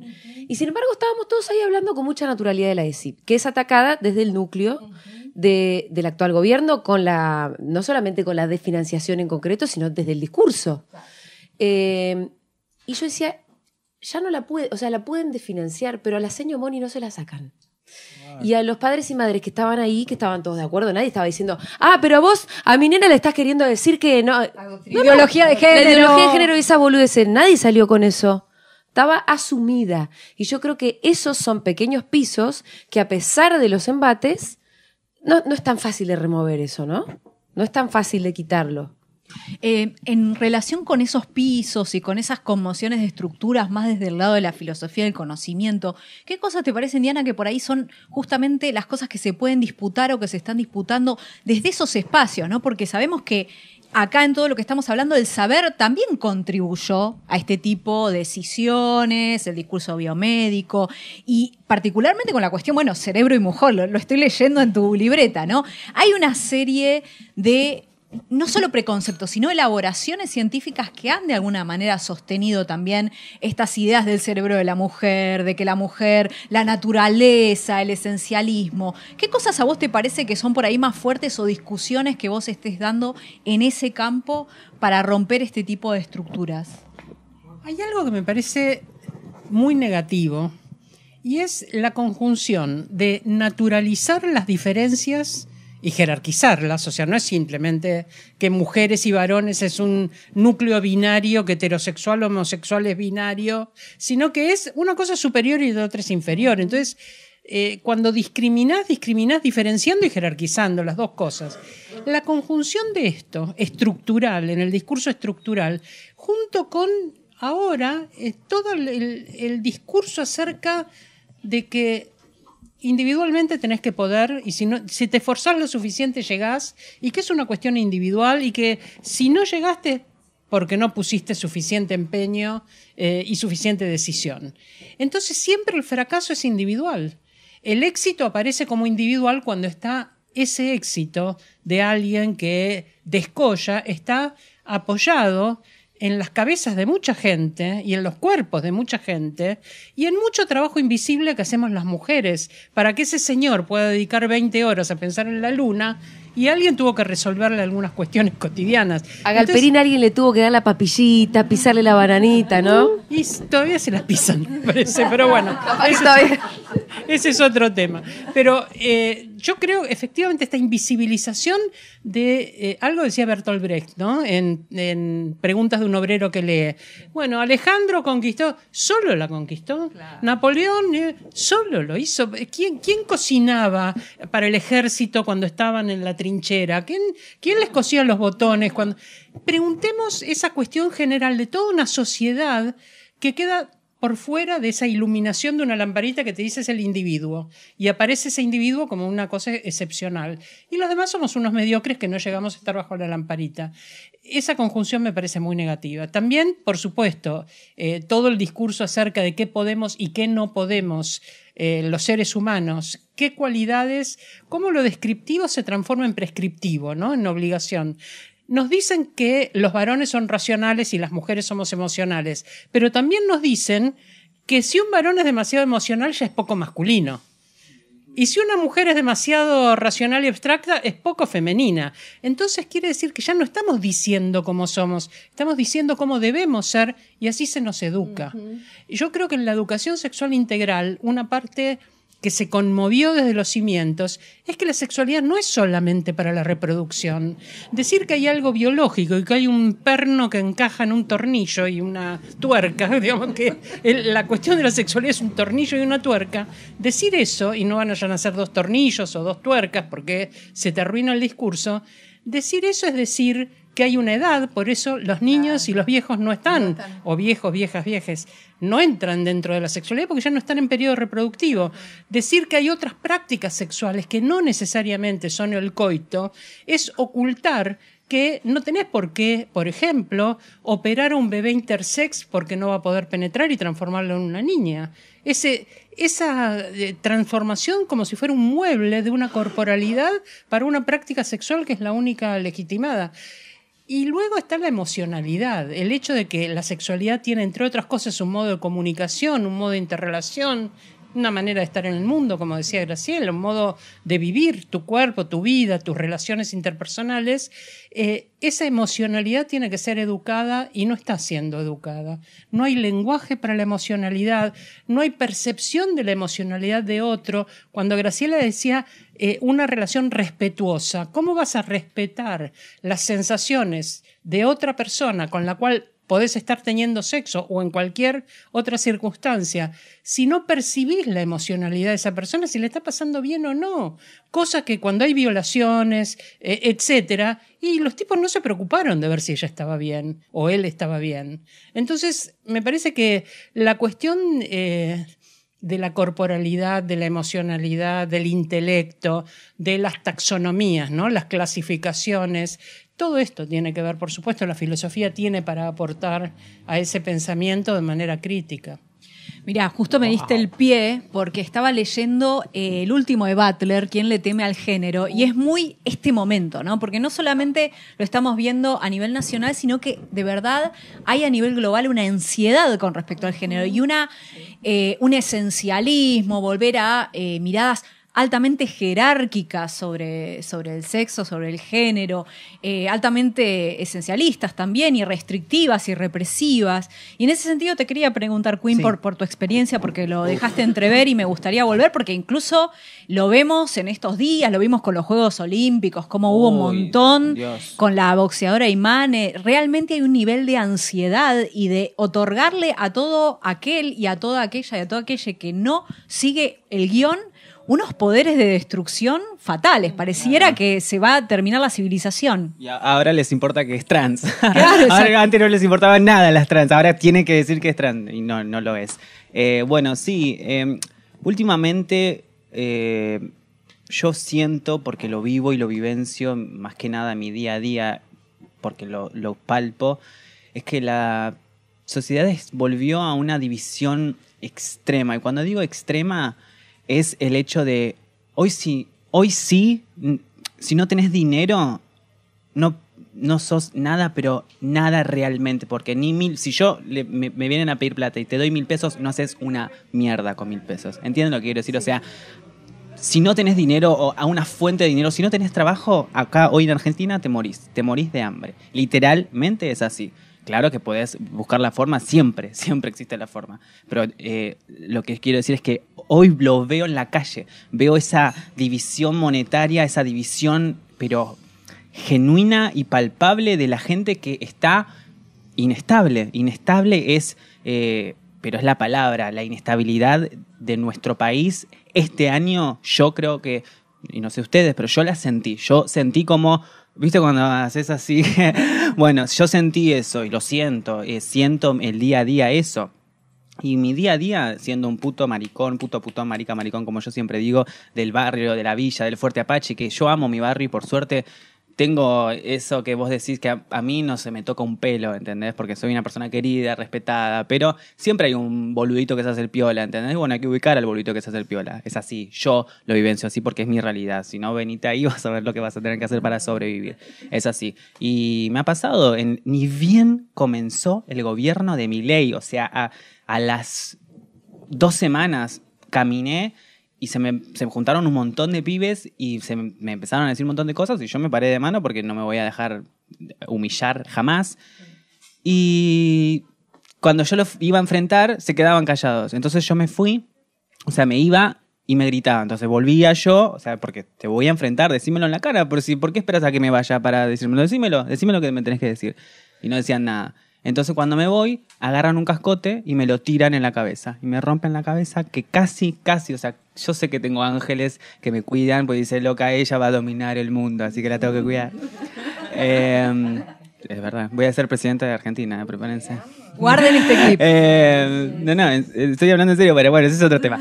Y sin embargo estábamos todos ahí hablando con mucha naturalidad de la ESI, que es atacada desde el núcleo del actual gobierno, no solamente con la desfinanciación en concreto, sino desde el discurso. Y yo decía, ya no la pueden desfinanciar, pero a la señora Moni no se la sacan. Y a los padres y madres que estaban ahí, que estaban todos de acuerdo, nadie estaba diciendo, pero a mi nena le estás queriendo decir que no. Ideología de género. La ideología de género y esa boludez, nadie salió con eso. Estaba asumida. Y yo creo que esos son pequeños pisos que a pesar de los embates, no es tan fácil de remover eso, ¿no? No es tan fácil de quitarlo. En relación con esos pisos y con esas conmociones de estructuras más desde el lado de la filosofía del conocimiento, ¿qué cosas te parecen, Diana, que por ahí son justamente las cosas que se pueden disputar o que se están disputando desde esos espacios, ¿no? Porque sabemos que acá en todo lo que estamos hablando, el saber también contribuyó a este tipo de decisiones, el discurso biomédico y particularmente con la cuestión, cerebro y mujer, lo estoy leyendo en tu libreta, ¿no? Hay una serie de no solo preconceptos, sino elaboraciones científicas que han de alguna manera sostenido también estas ideas del cerebro de la mujer, de que la mujer, la naturaleza, el esencialismo. ¿Qué cosas a vos te parece que son por ahí más fuertes o discusiones que vos estés dando en ese campo para romper este tipo de estructuras? Hay algo que me parece muy negativo y es la conjunción de naturalizar las diferencias y jerarquizarlas, o sea, no es simplemente que mujeres y varones es un núcleo binario, que heterosexual o homosexual es binario, sino que es una cosa superior y la otra es inferior. Entonces, cuando discriminás diferenciando y jerarquizando las dos cosas. La conjunción de esto, estructural, en el discurso estructural, junto con ahora todo el discurso acerca de que individualmente tenés que poder, y si te esforzás lo suficiente llegás, y que es una cuestión individual, y que si no llegaste porque no pusiste suficiente empeño y suficiente decisión. Entonces siempre el fracaso es individual. El éxito aparece como individual cuando está ese éxito de alguien que descolla, está apoyado en las cabezas de mucha gente y en los cuerpos de mucha gente y en mucho trabajo invisible que hacemos las mujeres para que ese señor pueda dedicar 20 horas a pensar en la luna y alguien tuvo que resolverle algunas cuestiones cotidianas. A Galperín alguien le tuvo que dar la papillita, pisarle la bananita, ¿no? Y todavía se las pisan, me parece, pero bueno, ese es otro tema. Pero yo creo efectivamente esta invisibilización de algo decía Bertolt Brecht, ¿no? En Preguntas de un obrero que lee. Bueno, Alejandro conquistó, solo la conquistó. Claro. Napoleón solo lo hizo. ¿Quién cocinaba para el ejército cuando estaban en la trinchera? ¿Quién les cosía los botones? Preguntemos esa cuestión general de toda una sociedad que queda por fuera de esa iluminación de una lamparita que te dice es el individuo. Y aparece ese individuo como una cosa excepcional. Y los demás somos unos mediocres que no llegamos a estar bajo la lamparita. Esa conjunción me parece muy negativa. También, por supuesto, todo el discurso acerca de qué podemos y qué no podemos los seres humanos, qué cualidades, cómo lo descriptivo se transforma en prescriptivo, ¿no? En obligación. Nos dicen que los varones son racionales y las mujeres somos emocionales, pero también nos dicen que si un varón es demasiado emocional ya es poco masculino. Y si una mujer es demasiado racional y abstracta, es poco femenina. Entonces quiere decir que ya no estamos diciendo cómo somos, estamos diciendo cómo debemos ser y así se nos educa. Yo creo que en la educación sexual integral, una parte que se conmovió desde los cimientos, es que la sexualidad no es solamente para la reproducción. Decir que hay algo biológico y que hay un perno que encaja en un tornillo y una tuerca, digamos que la cuestión de la sexualidad es un tornillo y una tuerca, decir eso, y no van a nacer dos tornillos o dos tuercas porque se te arruina el discurso, decir eso es decir que hay una edad, por eso los niños y los viejos no están, o viejos, viejas, viejes, no entran dentro de la sexualidad porque ya no están en periodo reproductivo. Decir que hay otras prácticas sexuales que no necesariamente son el coito es ocultar que no tenés por qué, por ejemplo, operar a un bebé intersex porque no va a poder penetrar y transformarlo en una niña. Esa transformación como si fuera un mueble de una corporalidad para una práctica sexual que es la única legitimada. Y luego está la emocionalidad, el hecho de que la sexualidad tiene, entre otras cosas, un modo de comunicación, un modo de interrelación, una manera de estar en el mundo, como decía Graciela, un modo de vivir tu cuerpo, tu vida, tus relaciones interpersonales. Esa emocionalidad tiene que ser educada y no está siendo educada. No hay lenguaje para la emocionalidad, no hay percepción de la emocionalidad de otro. Cuando Graciela decía una relación respetuosa, ¿cómo vas a respetar las sensaciones de otra persona con la cual podés estar teniendo sexo o en cualquier otra circunstancia, si no percibís la emocionalidad de esa persona, si le está pasando bien o no? Cosa que cuando hay violaciones, etcétera, y los tipos no se preocuparon de ver si ella estaba bien o él estaba bien. Entonces, me parece que la cuestión de la corporalidad, de la emocionalidad, del intelecto, de las taxonomías, ¿no? Las clasificaciones, todo esto tiene que ver, por supuesto, la filosofía tiene para aportar a ese pensamiento de manera crítica. Mirá, justo me diste el pie porque estaba leyendo el último de Butler, ¿Quién le teme al género? Y es muy este momento, ¿no? Porque no solamente lo estamos viendo a nivel nacional, sino que de verdad hay a nivel global una ansiedad con respecto al género y un esencialismo, volver a miradas altamente jerárquicas sobre el sexo, sobre el género, altamente esencialistas también, y restrictivas y represivas. Y en ese sentido te quería preguntar, Queen, sí, por tu experiencia, porque lo dejaste entrever y me gustaría volver, porque incluso lo vemos en estos días, lo vimos con los Juegos Olímpicos, como hubo un montón, Dios, con la boxeadora Imane. Realmente hay un nivel de ansiedad y de otorgarle a todo aquel y a toda aquella y a todo aquella que no sigue el guión unos poderes de destrucción fatales. Pareciera que se va a terminar la civilización. Y ahora les importa que es trans. Claro, Ahora, antes no les importaba nada las trans, ahora tienen que decir que es trans y no lo es. Bueno, sí, últimamente yo siento, porque lo vivo y lo vivencio más que nada en mi día a día, porque lo palpo, es que la sociedad volvió a una división extrema. Y cuando digo extrema, es el hecho de hoy sí, si no tenés dinero, no sos nada, pero nada realmente. Porque si yo me vienen a pedir plata y te doy 1.000 pesos, no haces una mierda con 1.000 pesos. ¿Entienden lo que quiero decir? O sea, si no tenés dinero o a una fuente de dinero, si no tenés trabajo, acá hoy en Argentina te morís de hambre. Literalmente es así. Claro que podés buscar la forma, siempre existe la forma. Pero lo que quiero decir es que hoy lo veo en la calle. Veo esa división monetaria, esa división, pero genuina y palpable de la gente que está inestable. Inestable es, pero es la palabra, la inestabilidad de nuestro país. Este año yo creo que, y no sé ustedes, pero yo la sentí. Yo sentí como... ¿Viste cuando haces así? Bueno, yo sentí eso y lo siento. Siento el día a día eso. Y mi día a día, siendo un puto maricón, putón, maricón, como yo siempre digo, del barrio, de la villa, del Fuerte Apache, que yo amo mi barrio y por suerte tengo eso que vos decís que a mí no se me toca un pelo, ¿entendés? Porque soy una persona querida, respetada, pero siempre hay un boludito que se hace el piola, ¿entendés? Bueno, hay que ubicar al boludito que se hace el piola. Es así, yo lo vivencio así porque es mi realidad. Si no, venite ahí, vas a ver lo que vas a tener que hacer para sobrevivir. Es así. Y me ha pasado, ni bien comenzó el gobierno de Milei, o sea, a las 2 semanas caminé y se me juntaron un montón de pibes y me empezaron a decir un montón de cosas y yo me paré de mano porque no me voy a dejar humillar jamás. Y cuando yo los iba a enfrentar, se quedaban callados. Entonces yo me fui, o sea, me iba y me gritaban. Entonces volvía yo, o sea, porque te voy a enfrentar, decímelo en la cara. ¿Por qué esperas a que me vaya para decírmelo? Decímelo que me tenés que decir. Y no decían nada. Entonces cuando me voy, agarran un cascote y me lo tiran en la cabeza. Y me rompen la cabeza que casi, o sea, yo sé que tengo ángeles que me cuidan, pues dice, loca, ella va a dominar el mundo, así que la tengo que cuidar. Es verdad, voy a ser presidente de Argentina, prepárense. Guarden este clip. No, estoy hablando en serio, pero bueno, ese es otro tema.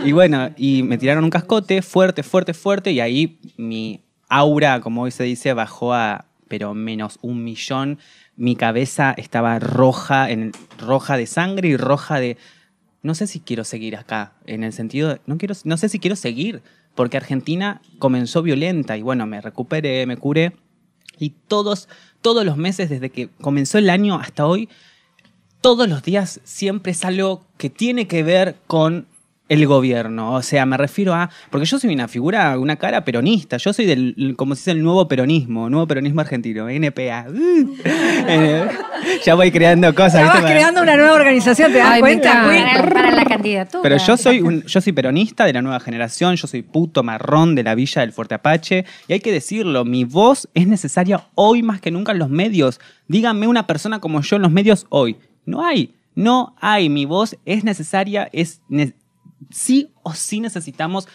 Y bueno, y me tiraron un cascote fuerte, y ahí mi aura, como hoy se dice, bajó a, pero menos 1 millón. Mi cabeza estaba roja de sangre y roja de... No sé si quiero seguir acá, en el sentido... No sé si quiero seguir, porque Argentina comenzó violenta y bueno, me recuperé, me curé. Y todos los meses, desde que comenzó el año hasta hoy, todos los días siempre es algo que tiene que ver con el gobierno. O sea, me refiero a... Porque yo soy una cara peronista. Yo soy como se dice, el nuevo peronismo argentino, NPA. Ya voy creando cosas. Estabas creando una nueva organización, ¿te das cuenta? Para la candidatura. Pero yo soy peronista de la nueva generación, yo soy puto marrón de la villa del Fuerte Apache. Y hay que decirlo, mi voz es necesaria hoy más que nunca en los medios. Díganme una persona como yo en los medios hoy. No hay. Mi voz es necesaria, sí o sí necesitamos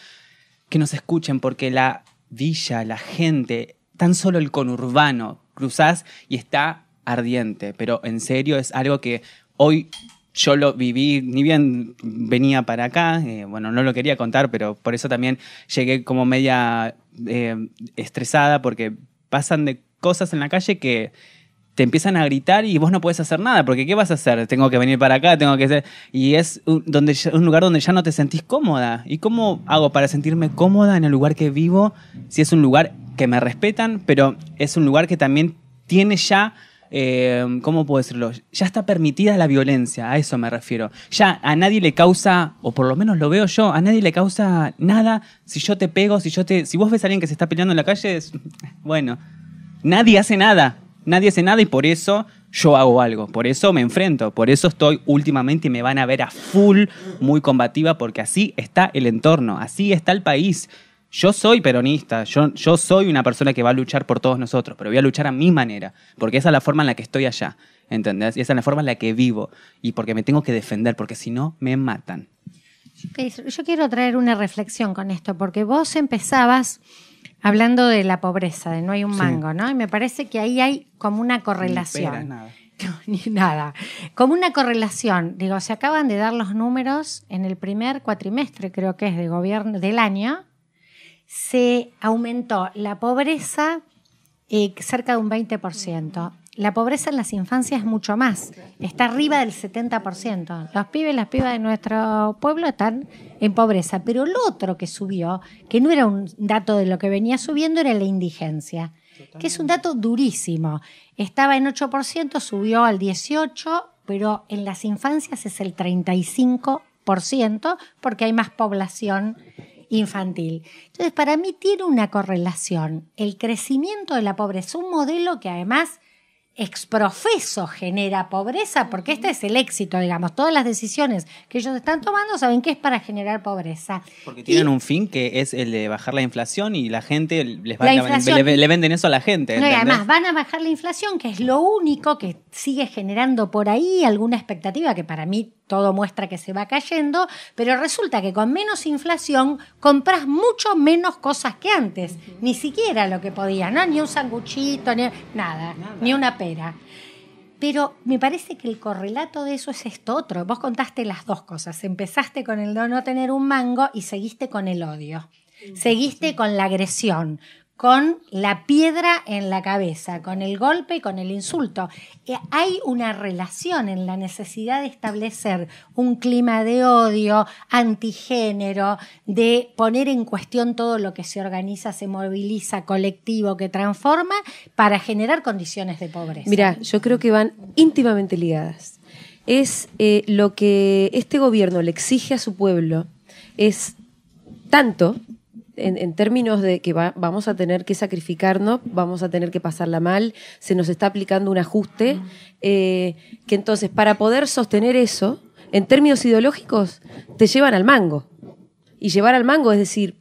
que nos escuchen, porque la villa, la gente, tan solo el conurbano, cruzás y está ardiente. Pero en serio es algo que hoy yo lo viví, ni bien venía para acá, bueno, no lo quería contar, pero por eso también llegué como media estresada, porque pasan de cosas en la calle que te empiezan a gritar y vos no podés hacer nada, porque ¿qué vas a hacer? Tengo que venir para acá, tengo que hacer... Y es un lugar donde ya no te sentís cómoda. ¿Y cómo hago para sentirme cómoda en el lugar que vivo? Si es un lugar que me respetan, pero es un lugar que también tiene ya... ¿cómo puedo decirlo? Ya está permitida la violencia, a eso me refiero. Ya a nadie le causa, o por lo menos lo veo yo, a nadie le causa nada si yo te pego, si vos ves a alguien que se está peleando en la calle, bueno, nadie hace nada y por eso yo hago algo, por eso me enfrento, por eso estoy últimamente y me van a ver a full, muy combativa, porque así está el entorno, así está el país. Yo soy peronista, yo soy una persona que va a luchar por todos nosotros, pero voy a luchar a mi manera, porque esa es la forma en la que estoy allá, ¿entendés? Y esa es la forma en la que vivo, y porque me tengo que defender, porque si no, me matan. Yo quiero traer una reflexión con esto, porque vos empezabas hablando de la pobreza, de no hay un mango, ¿no? Y me parece que ahí hay como una correlación. Ni peras, nada. No, ni nada. Como una correlación. Digo, se acaban de dar los números en el primer cuatrimestre, creo que es de gobierno del año. Se aumentó la pobreza cerca de un 20%. La pobreza en las infancias es mucho más. Está arriba del 70%. Los pibes y las pibas de nuestro pueblo están en pobreza. Pero lo otro que subió, que no era un dato de lo que venía subiendo, era la indigencia. Que es un dato durísimo. Estaba en 8%, subió al 18%, pero en las infancias es el 35%, porque hay más población infantil. Entonces, para mí tiene una correlación. El crecimiento de la pobreza, un modelo que además exprofeso genera pobreza, porque este es el éxito, digamos. Todas las decisiones que ellos están tomando saben que es para generar pobreza. Porque tienen un fin que es el de bajar la inflación y la gente le venden eso a la gente. No, y además van a bajar la inflación, que es lo único que sigue generando por ahí alguna expectativa, que para mí todo muestra que se va cayendo, pero resulta que con menos inflación compras mucho menos cosas que antes, ni siquiera lo que podías, ¿no? Ni un sanguchito, ni nada, ni una pera. Pero me parece que el correlato de eso es esto otro. Vos contaste las dos cosas. Empezaste con el no tener un mango y seguiste con el odio. Seguiste con la agresión, con la piedra en la cabeza, con el golpe y con el insulto. Hay una relación en la necesidad de establecer un clima de odio, antigénero, de poner en cuestión todo lo que se organiza, se moviliza, colectivo, que transforma, para generar condiciones de pobreza. Mirá, yo creo que van íntimamente ligadas. Es lo que este gobierno le exige a su pueblo, es tanto en términos de que vamos a tener que sacrificarnos, vamos a tener que pasarla mal, se nos está aplicando un ajuste, que entonces para poder sostener eso, en términos ideológicos, te llevan al mango. Y llevar al mango es decir,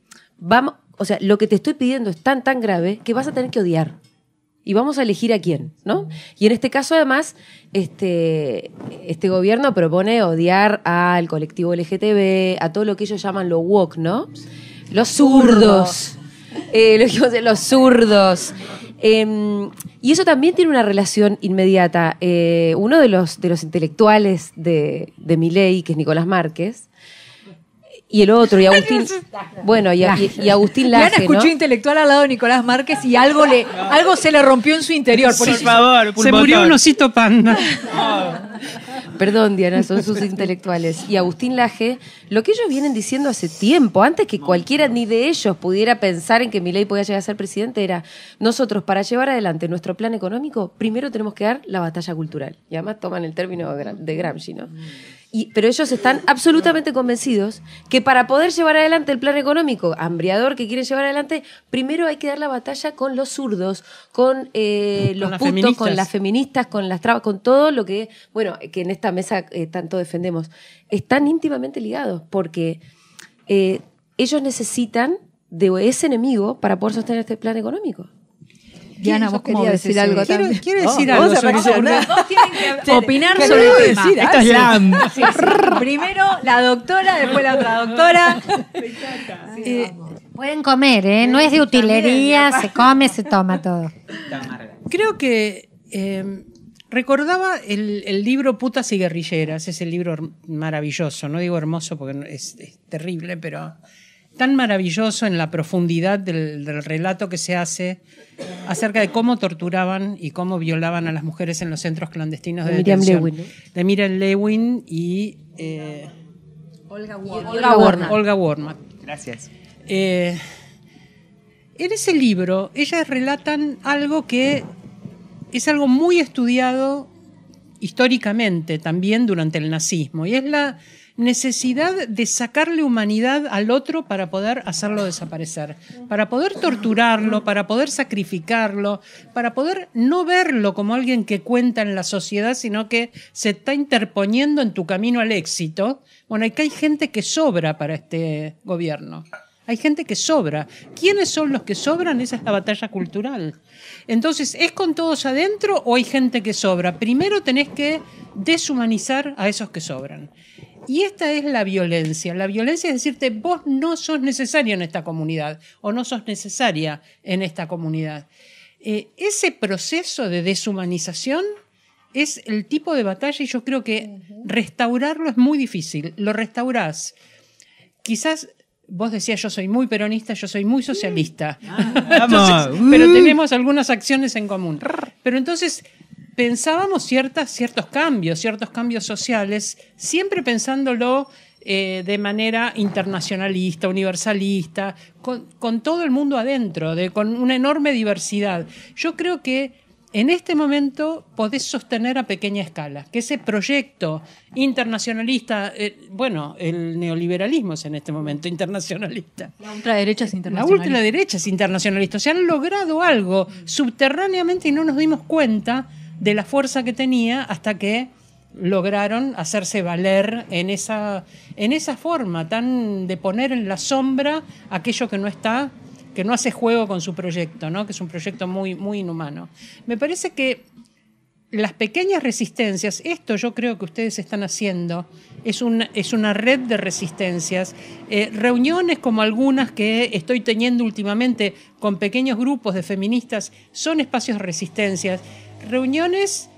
lo que te estoy pidiendo es tan grave que vas a tener que odiar. Y vamos a elegir a quién, ¿no? Y en este caso, además, este gobierno propone odiar al colectivo LGTB, a todo lo que ellos llaman lo woke, ¿no? Los zurdos. Los zurdos. Y eso también tiene una relación inmediata. Uno de los intelectuales de Milei, que es Nicolás Márquez, y el otro, y Agustín, bueno, y Agustín Laje, Diana escuchó, ¿no? intelectual al lado de Nicolás Márquez y algo se le rompió en su interior. Por favor, se murió un osito panda. Perdón, Diana, son sus intelectuales. Y Agustín Laje, lo que ellos vienen diciendo hace tiempo, antes que cualquiera ni de ellos pudiera pensar en que Milei podía llegar a ser presidente, era: nosotros, para llevar adelante nuestro plan económico, primero tenemos que dar la batalla cultural. Y además toman el término de Gramsci, ¿no? Pero ellos están absolutamente convencidos que para poder llevar adelante el plan económico hambriador que quieren llevar adelante, primero hay que dar la batalla con los zurdos, con los putos, feministas, con las feministas, con las trabas, con todo lo que, que en esta mesa tanto defendemos. Están íntimamente ligados porque ellos necesitan de ese enemigo para poder sostener este plan económico. Diana, vos querías decir algo también. Quiero decir algo sobre eso. Vos tienen que opinar sobre el tema. Esto es LAM. Sí. Primero la doctora, después la otra doctora. Pueden comer, ¿eh? No es de utilería, se come, se toma todo. Creo que recordaba el libro Putas y Guerrilleras, es el libro maravilloso, no digo hermoso porque es terrible, pero tan maravilloso en la profundidad del relato que se hace acerca de cómo torturaban y cómo violaban a las mujeres en los centros clandestinos de detención. Lewin, ¿no? De Miriam Lewin y Olga Warnock. Gracias. En ese libro, ellas relatan algo que es algo muy estudiado históricamente también durante el nazismo, y es la necesidad de sacarle humanidad al otro para poder hacerlo desaparecer, para poder torturarlo, para poder sacrificarlo, para poder no verlo como alguien que cuenta en la sociedad, sino que se está interponiendo en tu camino al éxito. Bueno, acá hay gente que sobra para este gobierno. hay gente que sobra. ¿Quiénes son los que sobran? Esa es la batalla cultural. Entonces, ¿es con todos adentro o hay gente que sobra? Primero tenés que deshumanizar a esos que sobran. Y esta es la violencia. La violencia es decirte, vos no sos necesario en esta comunidad o no sos necesaria en esta comunidad. Ese proceso de deshumanización es el tipo de batalla y yo creo que restaurarlo es muy difícil. Lo restaurás. Quizás vos decías, yo soy muy peronista, yo soy muy socialista. Entonces, pero tenemos algunas acciones en común. Pero entonces pensábamos ciertos cambios sociales, siempre pensándolo de manera internacionalista, universalista, con todo el mundo adentro, con una enorme diversidad. Yo creo que en este momento podés sostener a pequeña escala, que ese proyecto internacionalista, el neoliberalismo es en este momento internacionalista. La ultraderecha es internacionalista. La ultraderecha es internacionalista. O sea, han logrado algo subterráneamente y no nos dimos cuenta de la fuerza que tenía hasta que lograron hacerse valer en esa forma tan de poner en la sombra aquello que no está, que no hace juego con su proyecto, ¿no? Que es un proyecto muy, muy inhumano. Me parece que las pequeñas resistencias, esto yo creo que ustedes están haciendo, es una red de resistencias, reuniones como algunas que estoy teniendo últimamente con pequeños grupos de feministas, son espacios de resistencias, reuniones.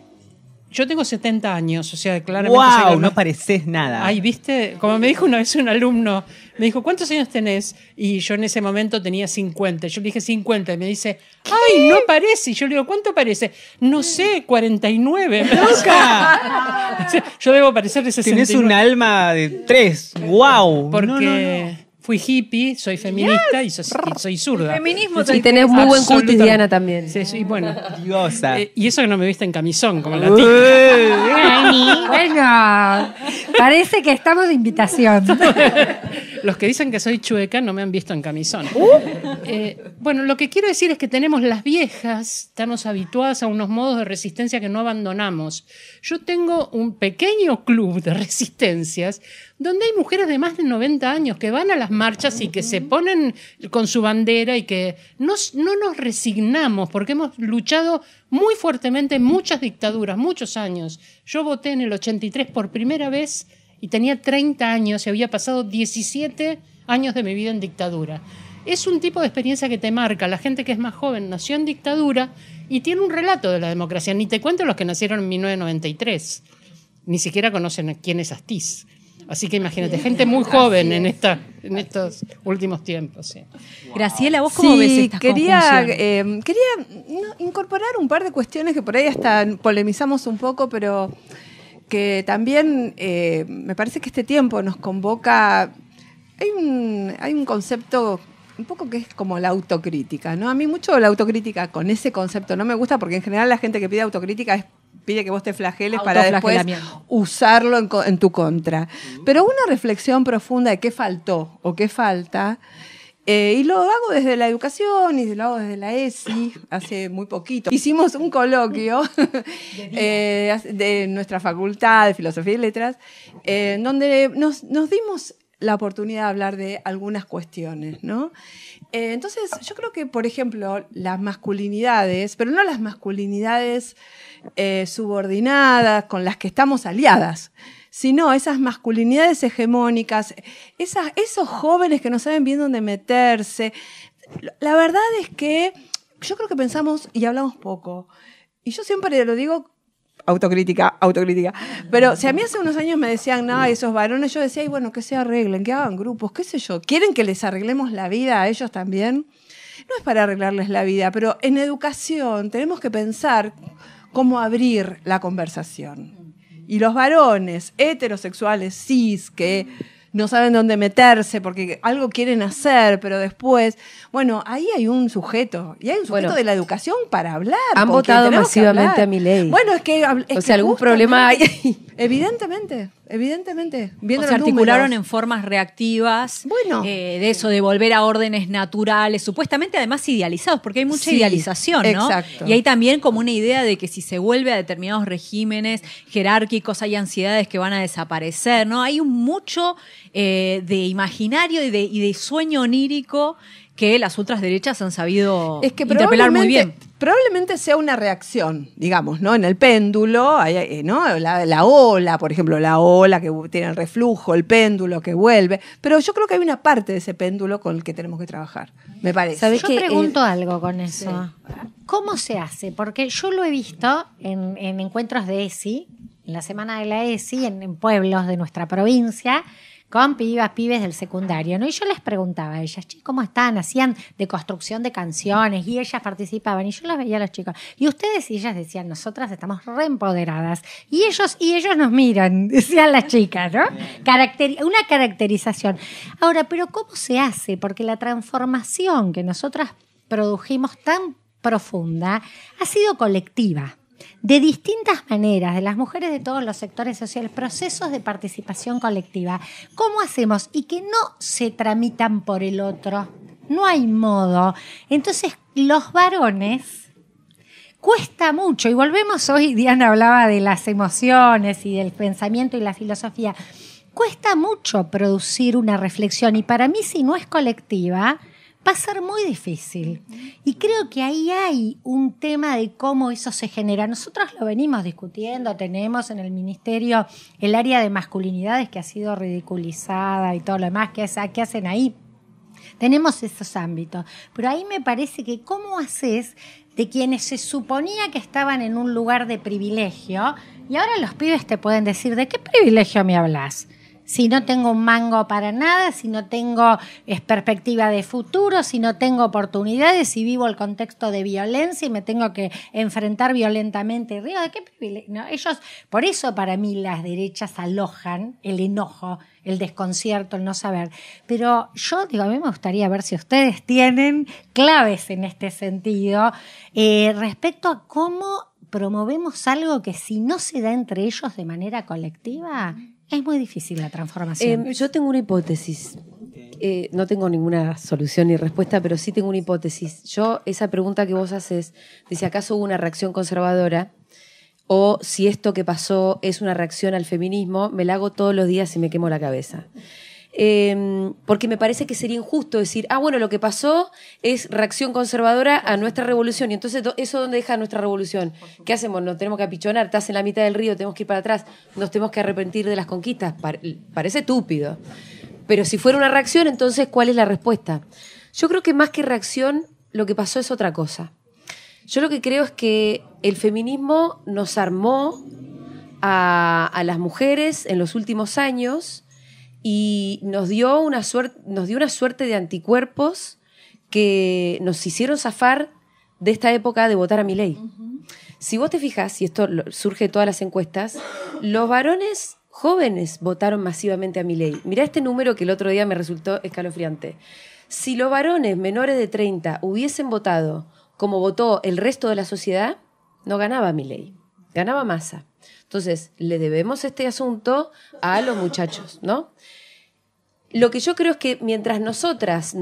Yo tengo 70 años, o sea, claramente... ¡Wow! No pareces nada. Ay, ¿viste? Como me dijo una vez un alumno, me dijo, ¿cuántos años tenés? Y yo en ese momento tenía 50. Yo le dije 50 y me dice, ¡ay, no parece! Y yo le digo, ¿cuánto parece? No sé, 49. ¡Nunca! Yo debo parecer de 69. Tenés un alma de 3. ¡Wow! Porque fui hippie, soy feminista y soy zurda. Feminismo Y tenés muy buen cutis, Diana, también. Sí, sí, bueno. Diosa. Y eso que no me viste en camisón, como la tía. Bueno, parece que estamos de invitación. Los que dicen que soy chueca no me han visto en camisón. Bueno, lo que quiero decir es que tenemos las viejas, estamos habituadas a unos modos de resistencia que no abandonamos. Yo tengo un pequeño club de resistencias donde hay mujeres de más de 90 años que van a las marchas y que se ponen con su bandera y que no nos resignamos porque hemos luchado muy fuertemente en muchas dictaduras, muchos años. Yo voté en el 83 por primera vez y tenía 30 años y había pasado 17 años de mi vida en dictadura. Es un tipo de experiencia que te marca. La gente que es más joven nació en dictadura y tiene un relato de la democracia. Ni te cuento los que nacieron en 1993. Ni siquiera conocen quién es Astiz. Así que imagínate, gente muy joven en estos últimos tiempos. Sí. Graciela, ¿vos cómo ves estas quería conjunciones? incorporar un par de cuestiones que por ahí hasta polemizamos un poco, pero que también me parece que este tiempo nos convoca. Hay un concepto un poco que es como la autocrítica, ¿no? A mí mucho la autocrítica con ese concepto no me gusta porque en general la gente que pide autocrítica pide que vos te flageles para después usarlo en tu contra. Pero una reflexión profunda de qué faltó o qué falta, y lo hago desde la educación y lo hago desde la ESI, hace muy poquito. Hicimos un coloquio de nuestra facultad de Filosofía y Letras, donde nos dimos la oportunidad de hablar de algunas cuestiones, ¿no? Entonces, yo creo que, por ejemplo, las masculinidades, pero no las masculinidades subordinadas con las que estamos aliadas, sino esas masculinidades hegemónicas, esos jóvenes que no saben bien dónde meterse. La verdad es que yo creo que pensamos y hablamos poco. Y yo siempre lo digo, autocrítica. Pero si a mí hace unos años me decían, no, esos varones, yo decía, y bueno, que se arreglen, que hagan grupos, qué sé yo. ¿Quieren que les arreglemos la vida a ellos también? No es para arreglarles la vida, pero en educación tenemos que pensar cómo abrir la conversación. Y los varones heterosexuales, cis, que no saben dónde meterse porque algo quieren hacer, pero después, bueno, ahí hay un sujeto, y hay un sujeto de la educación para hablar. Han votado masivamente a Milei. Bueno, es que o sea, algún problema hay. Evidentemente. evidentemente. O Viendo se los articularon números. en formas reactivas, Bueno. de eso, de volver a órdenes naturales, supuestamente además idealizados, porque hay mucha Sí, idealización, ¿no? exacto. Y hay también como una idea de que si se vuelve a determinados regímenes jerárquicos, hay ansiedades que van a desaparecer, ¿no? Hay mucho de imaginario y de sueño onírico que las ultraderechas han sabido Es que interpelar muy bien. probablemente sea una reacción, digamos, ¿no? En el péndulo, ¿no? La ola, por ejemplo, la ola que tiene el reflujo, el péndulo que vuelve. Pero yo creo que hay una parte de ese péndulo con el que tenemos que trabajar, me parece. ¿Sabés Yo que, pregunto algo con eso. ¿Cómo se hace? Porque yo lo he visto en encuentros de ESI, en la semana de la ESI, en pueblos de nuestra provincia, con pibes del secundario, ¿no? Y yo les preguntaba a ellas, che, ¿cómo están? Hacían de construcción de canciones y ellas participaban y yo las veía a los chicos. Y ustedes y ellas decían, nosotras estamos reempoderadas. Y ellos nos miran, decían las chicas, ¿no? Una caracterización. Ahora, ¿pero cómo se hace? Porque la transformación que nosotras produjimos tan profunda ha sido colectiva. De distintas maneras, de las mujeres de todos los sectores sociales, procesos de participación colectiva. ¿Cómo hacemos? Y que no se tramitan por el otro. No hay modo. Entonces, los varones cuesta mucho. Y volvemos hoy, Diana hablaba de las emociones y del pensamiento y la filosofía. Cuesta mucho producir una reflexión. Y para mí, si no es colectiva, va a ser muy difícil. Y creo que ahí hay un tema de cómo eso se genera. Nosotros lo venimos discutiendo, tenemos en el ministerio el área de masculinidades que ha sido ridiculizada y todo lo demás que hacen ahí. Tenemos esos ámbitos. Pero ahí me parece que cómo haces de quienes se suponía que estaban en un lugar de privilegio y ahora los pibes te pueden decir, ¿de qué privilegio me hablas? Si no tengo un mango para nada, si no tengo perspectiva de futuro, si no tengo oportunidades, si vivo el contexto de violencia y me tengo que enfrentar violentamente. ¿De qué privilegio? No, ellos, por eso para mí las derechas alojan el enojo, el desconcierto, el no saber. Pero yo digo, a mí me gustaría ver si ustedes tienen claves en este sentido respecto a cómo promovemos algo que si no se da entre ellos de manera colectiva, es muy difícil la transformación. Yo tengo una hipótesis. No tengo ninguna solución ni respuesta, pero sí tengo una hipótesis. Yo, esa pregunta que vos haces, de si acaso hubo una reacción conservadora o si esto que pasó es una reacción al feminismo, me la hago todos los días y me quemo la cabeza. Porque me parece que sería injusto decir, bueno, lo que pasó es reacción conservadora a nuestra revolución, y entonces ¿eso dónde deja nuestra revolución? ¿Qué hacemos? ¿Nos tenemos que apichonar? ¿Estás en la mitad del río? ¿Tenemos que ir para atrás? ¿Nos tenemos que arrepentir de las conquistas? Parece estúpido. Pero si fuera una reacción, entonces, ¿cuál es la respuesta? Yo creo que más que reacción, lo que pasó es otra cosa. Yo lo que creo es que el feminismo nos armó a las mujeres en los últimos años y nos dio una suerte de anticuerpos que nos hicieron zafar de esta época de votar a Milei. Si vos te fijas, y esto surge de todas las encuestas, los varones jóvenes votaron masivamente a Milei. Mirá este número que el otro día me resultó escalofriante. Si los varones menores de 30 hubiesen votado como votó el resto de la sociedad, no ganaba Milei, ganaba Massa. Entonces, le debemos este asunto a los muchachos, ¿no? Lo que yo creo es que mientras nosotras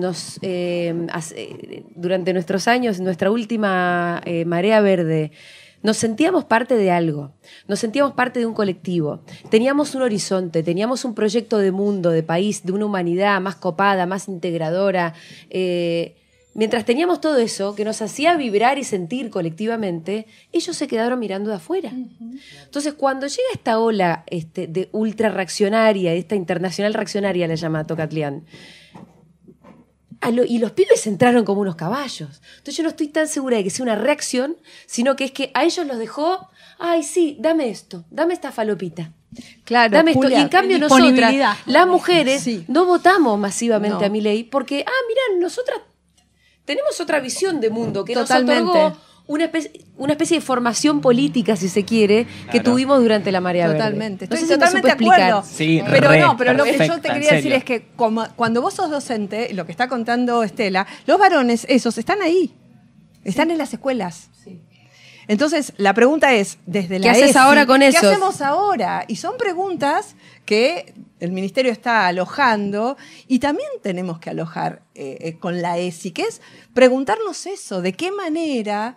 durante nuestros años, nuestra última marea verde, nos sentíamos parte de algo, nos sentíamos parte de un colectivo, teníamos un horizonte, teníamos un proyecto de mundo, de país, de una humanidad más copada, más integradora. Mientras teníamos todo eso que nos hacía vibrar y sentir colectivamente, ellos se quedaron mirando de afuera. Entonces, cuando llega esta ola de ultra reaccionaria, esta internacional reaccionaria, la llama Tocatlián, y los pibes entraron como unos caballos. Entonces yo no estoy tan segura de que sea una reacción, sino que es que a ellos los dejó, ay sí, dame esto, dame esta falopita. Claro, dame esto. Julia, Y en cambio nosotras, las mujeres, no votamos masivamente a Milei porque, mirá, nosotras tenemos otra visión de mundo que Totalmente. nos otorgó una especie de formación política, si se quiere, que tuvimos durante la marea Totalmente. verde. Estoy No sé si me totalmente de supe explicar. acuerdo. Sí, pero lo que yo perfecta, te en quería decir serio. es que cuando vos sos docente, lo que está contando Estela, los varones esos están ahí, están en las escuelas. Entonces, la pregunta es, desde la ¿Qué haces ESI, ahora con ¿qué eso? hacemos ahora? Y son preguntas que el Ministerio está alojando y también tenemos que alojar con la ESI, que es preguntarnos eso, ¿de qué manera?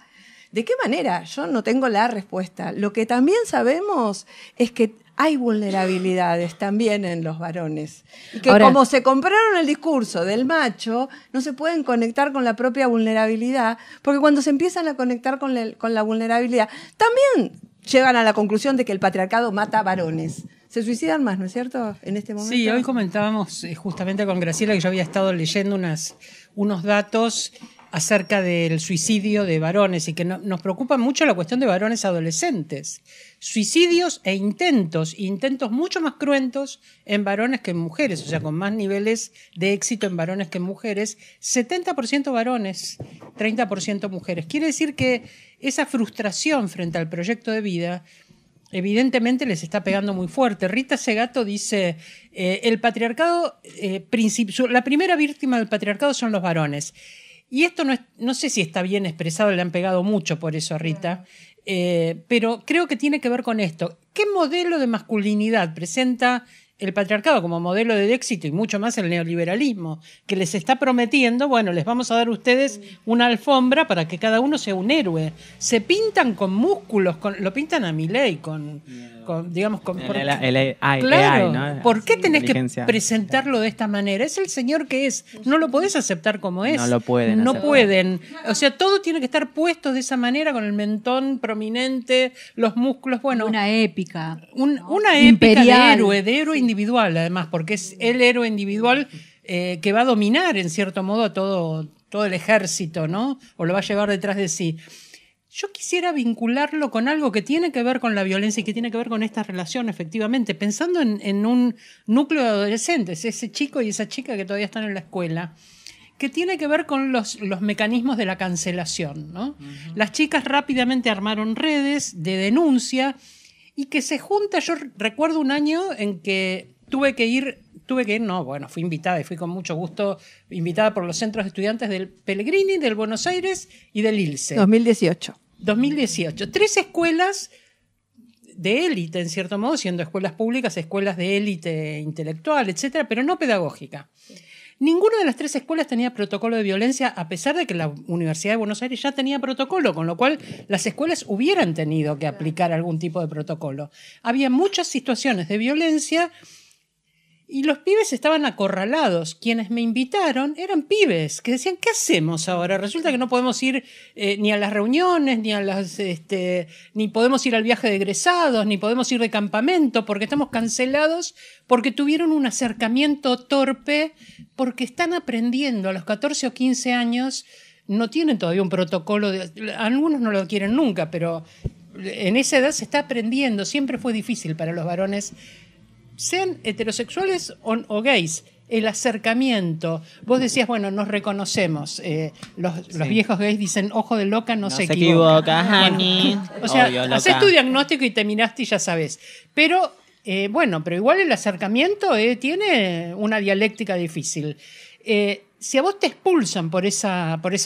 Yo no tengo la respuesta. Lo que también sabemos es que hay vulnerabilidades también en los varones. Y que como se compraron el discurso del macho, no se pueden conectar con la propia vulnerabilidad, porque cuando se empiezan a conectar con la vulnerabilidad, también llegan a la conclusión de que el patriarcado mata varones. Se suicidan más, ¿no es cierto? En este momento. Sí, hoy comentábamos justamente con Graciela que yo había estado leyendo unos datos acerca del suicidio de varones y que nos preocupa mucho la cuestión de varones adolescentes. Suicidios e intentos mucho más cruentos en varones que en mujeres, o sea, con más niveles de éxito en varones que en mujeres. 70% varones, 30% mujeres. Quiere decir que esa frustración frente al proyecto de vida evidentemente les está pegando muy fuerte. Rita Segato dice, el patriarcado, la primera víctima del patriarcado son los varones. Y esto no sé si está bien expresado, le han pegado mucho por eso a Rita, pero creo que tiene que ver con esto. ¿Qué modelo de masculinidad presenta el patriarcado como modelo de éxito y mucho más el neoliberalismo, que les está prometiendo, bueno, les vamos a dar a ustedes una alfombra para que cada uno sea un héroe? Se pintan con músculos, lo pintan a Milei, digamos, claro, ¿no? ¿Por qué tenés que presentarlo de esta manera? Es el señor que es, no lo podés aceptar como es. No lo pueden. No pueden. O sea, todo tiene que estar puesto de esa manera, con el mentón prominente, los músculos, bueno. Una épica. Una épica de héroe individual, además, porque es el héroe individual que va a dominar, en cierto modo, a todo el ejército, ¿no? O lo va a llevar detrás de sí. Yo quisiera vincularlo con algo que tiene que ver con la violencia y que tiene que ver con esta relación, efectivamente, pensando en un núcleo de adolescentes, ese chico y esa chica que todavía están en la escuela, que tiene que ver con los mecanismos de la cancelación, ¿no? Uh-huh. Las chicas rápidamente armaron redes de denuncia y que se junta. Yo recuerdo un año en que fui invitada y fui con mucho gusto invitada por los centros de estudiantes del Pellegrini, del Buenos Aires y del ILSE. 2018. 3 escuelas de élite, en cierto modo, siendo escuelas públicas, escuelas de élite intelectual, etcétera, pero no pedagógica. Ninguna de las 3 escuelas tenía protocolo de violencia, a pesar de que la Universidad de Buenos Aires ya tenía protocolo, con lo cual las escuelas hubieran tenido que aplicar algún tipo de protocolo. Había muchas situaciones de violencia y los pibes estaban acorralados. Quienes me invitaron eran pibes que decían, ¿qué hacemos ahora? Resulta que no podemos ir ni a las reuniones, ni podemos ir al viaje de egresados, ni podemos ir de campamento, porque estamos cancelados, porque tuvieron un acercamiento torpe, porque están aprendiendo a los 14 o 15 años, no tienen todavía un protocolo, algunos no lo quieren nunca, pero en esa edad se está aprendiendo. Siempre fue difícil para los varones, sean heterosexuales o gays, el acercamiento. Vos decías, bueno, nos reconocemos. Los viejos gays dicen, ojo de loca, no se equivoca. Honey. O sea, haces tu diagnóstico y te miraste y ya sabes. Pero, pero igual el acercamiento tiene una dialéctica difícil. Si a vos te expulsan por ese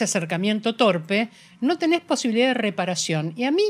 acercamiento torpe, no tenés posibilidad de reparación. Y a mí,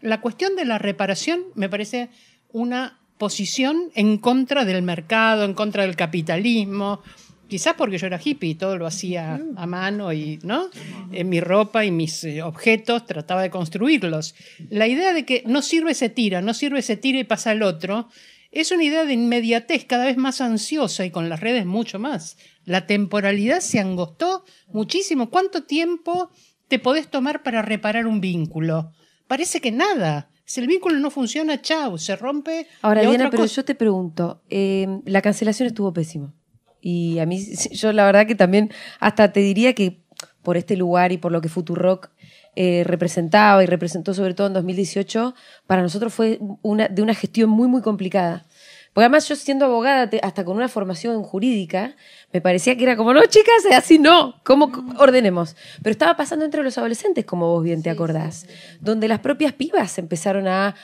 la cuestión de la reparación me parece una posición en contra del mercado, en contra del capitalismo, quizás porque yo era hippie y todo lo hacía a mano y, ¿no? En mi ropa y mis objetos trataba de construirlos. La idea de que no sirve se tira y pasa el otro, es una idea de inmediatez cada vez más ansiosa y con las redes mucho más. La temporalidad se angostó muchísimo. ¿Cuánto tiempo te podés tomar para reparar un vínculo? Parece que nada. Si el vínculo no funciona, chau, se rompe. Ahora, Diana, pero yo te pregunto, la cancelación estuvo pésima. Y a mí, yo la verdad que también, hasta te diría que por este lugar y por lo que Futurock representaba y representó sobre todo en 2018, para nosotros fue de una gestión muy, muy complicada. Porque además yo siendo abogada, hasta con una formación jurídica, me parecía que era como, no, chicas, así no, ¿cómo ordenemos? Pero estaba pasando entre los adolescentes, como vos bien te acordás, donde las propias pibas empezaron a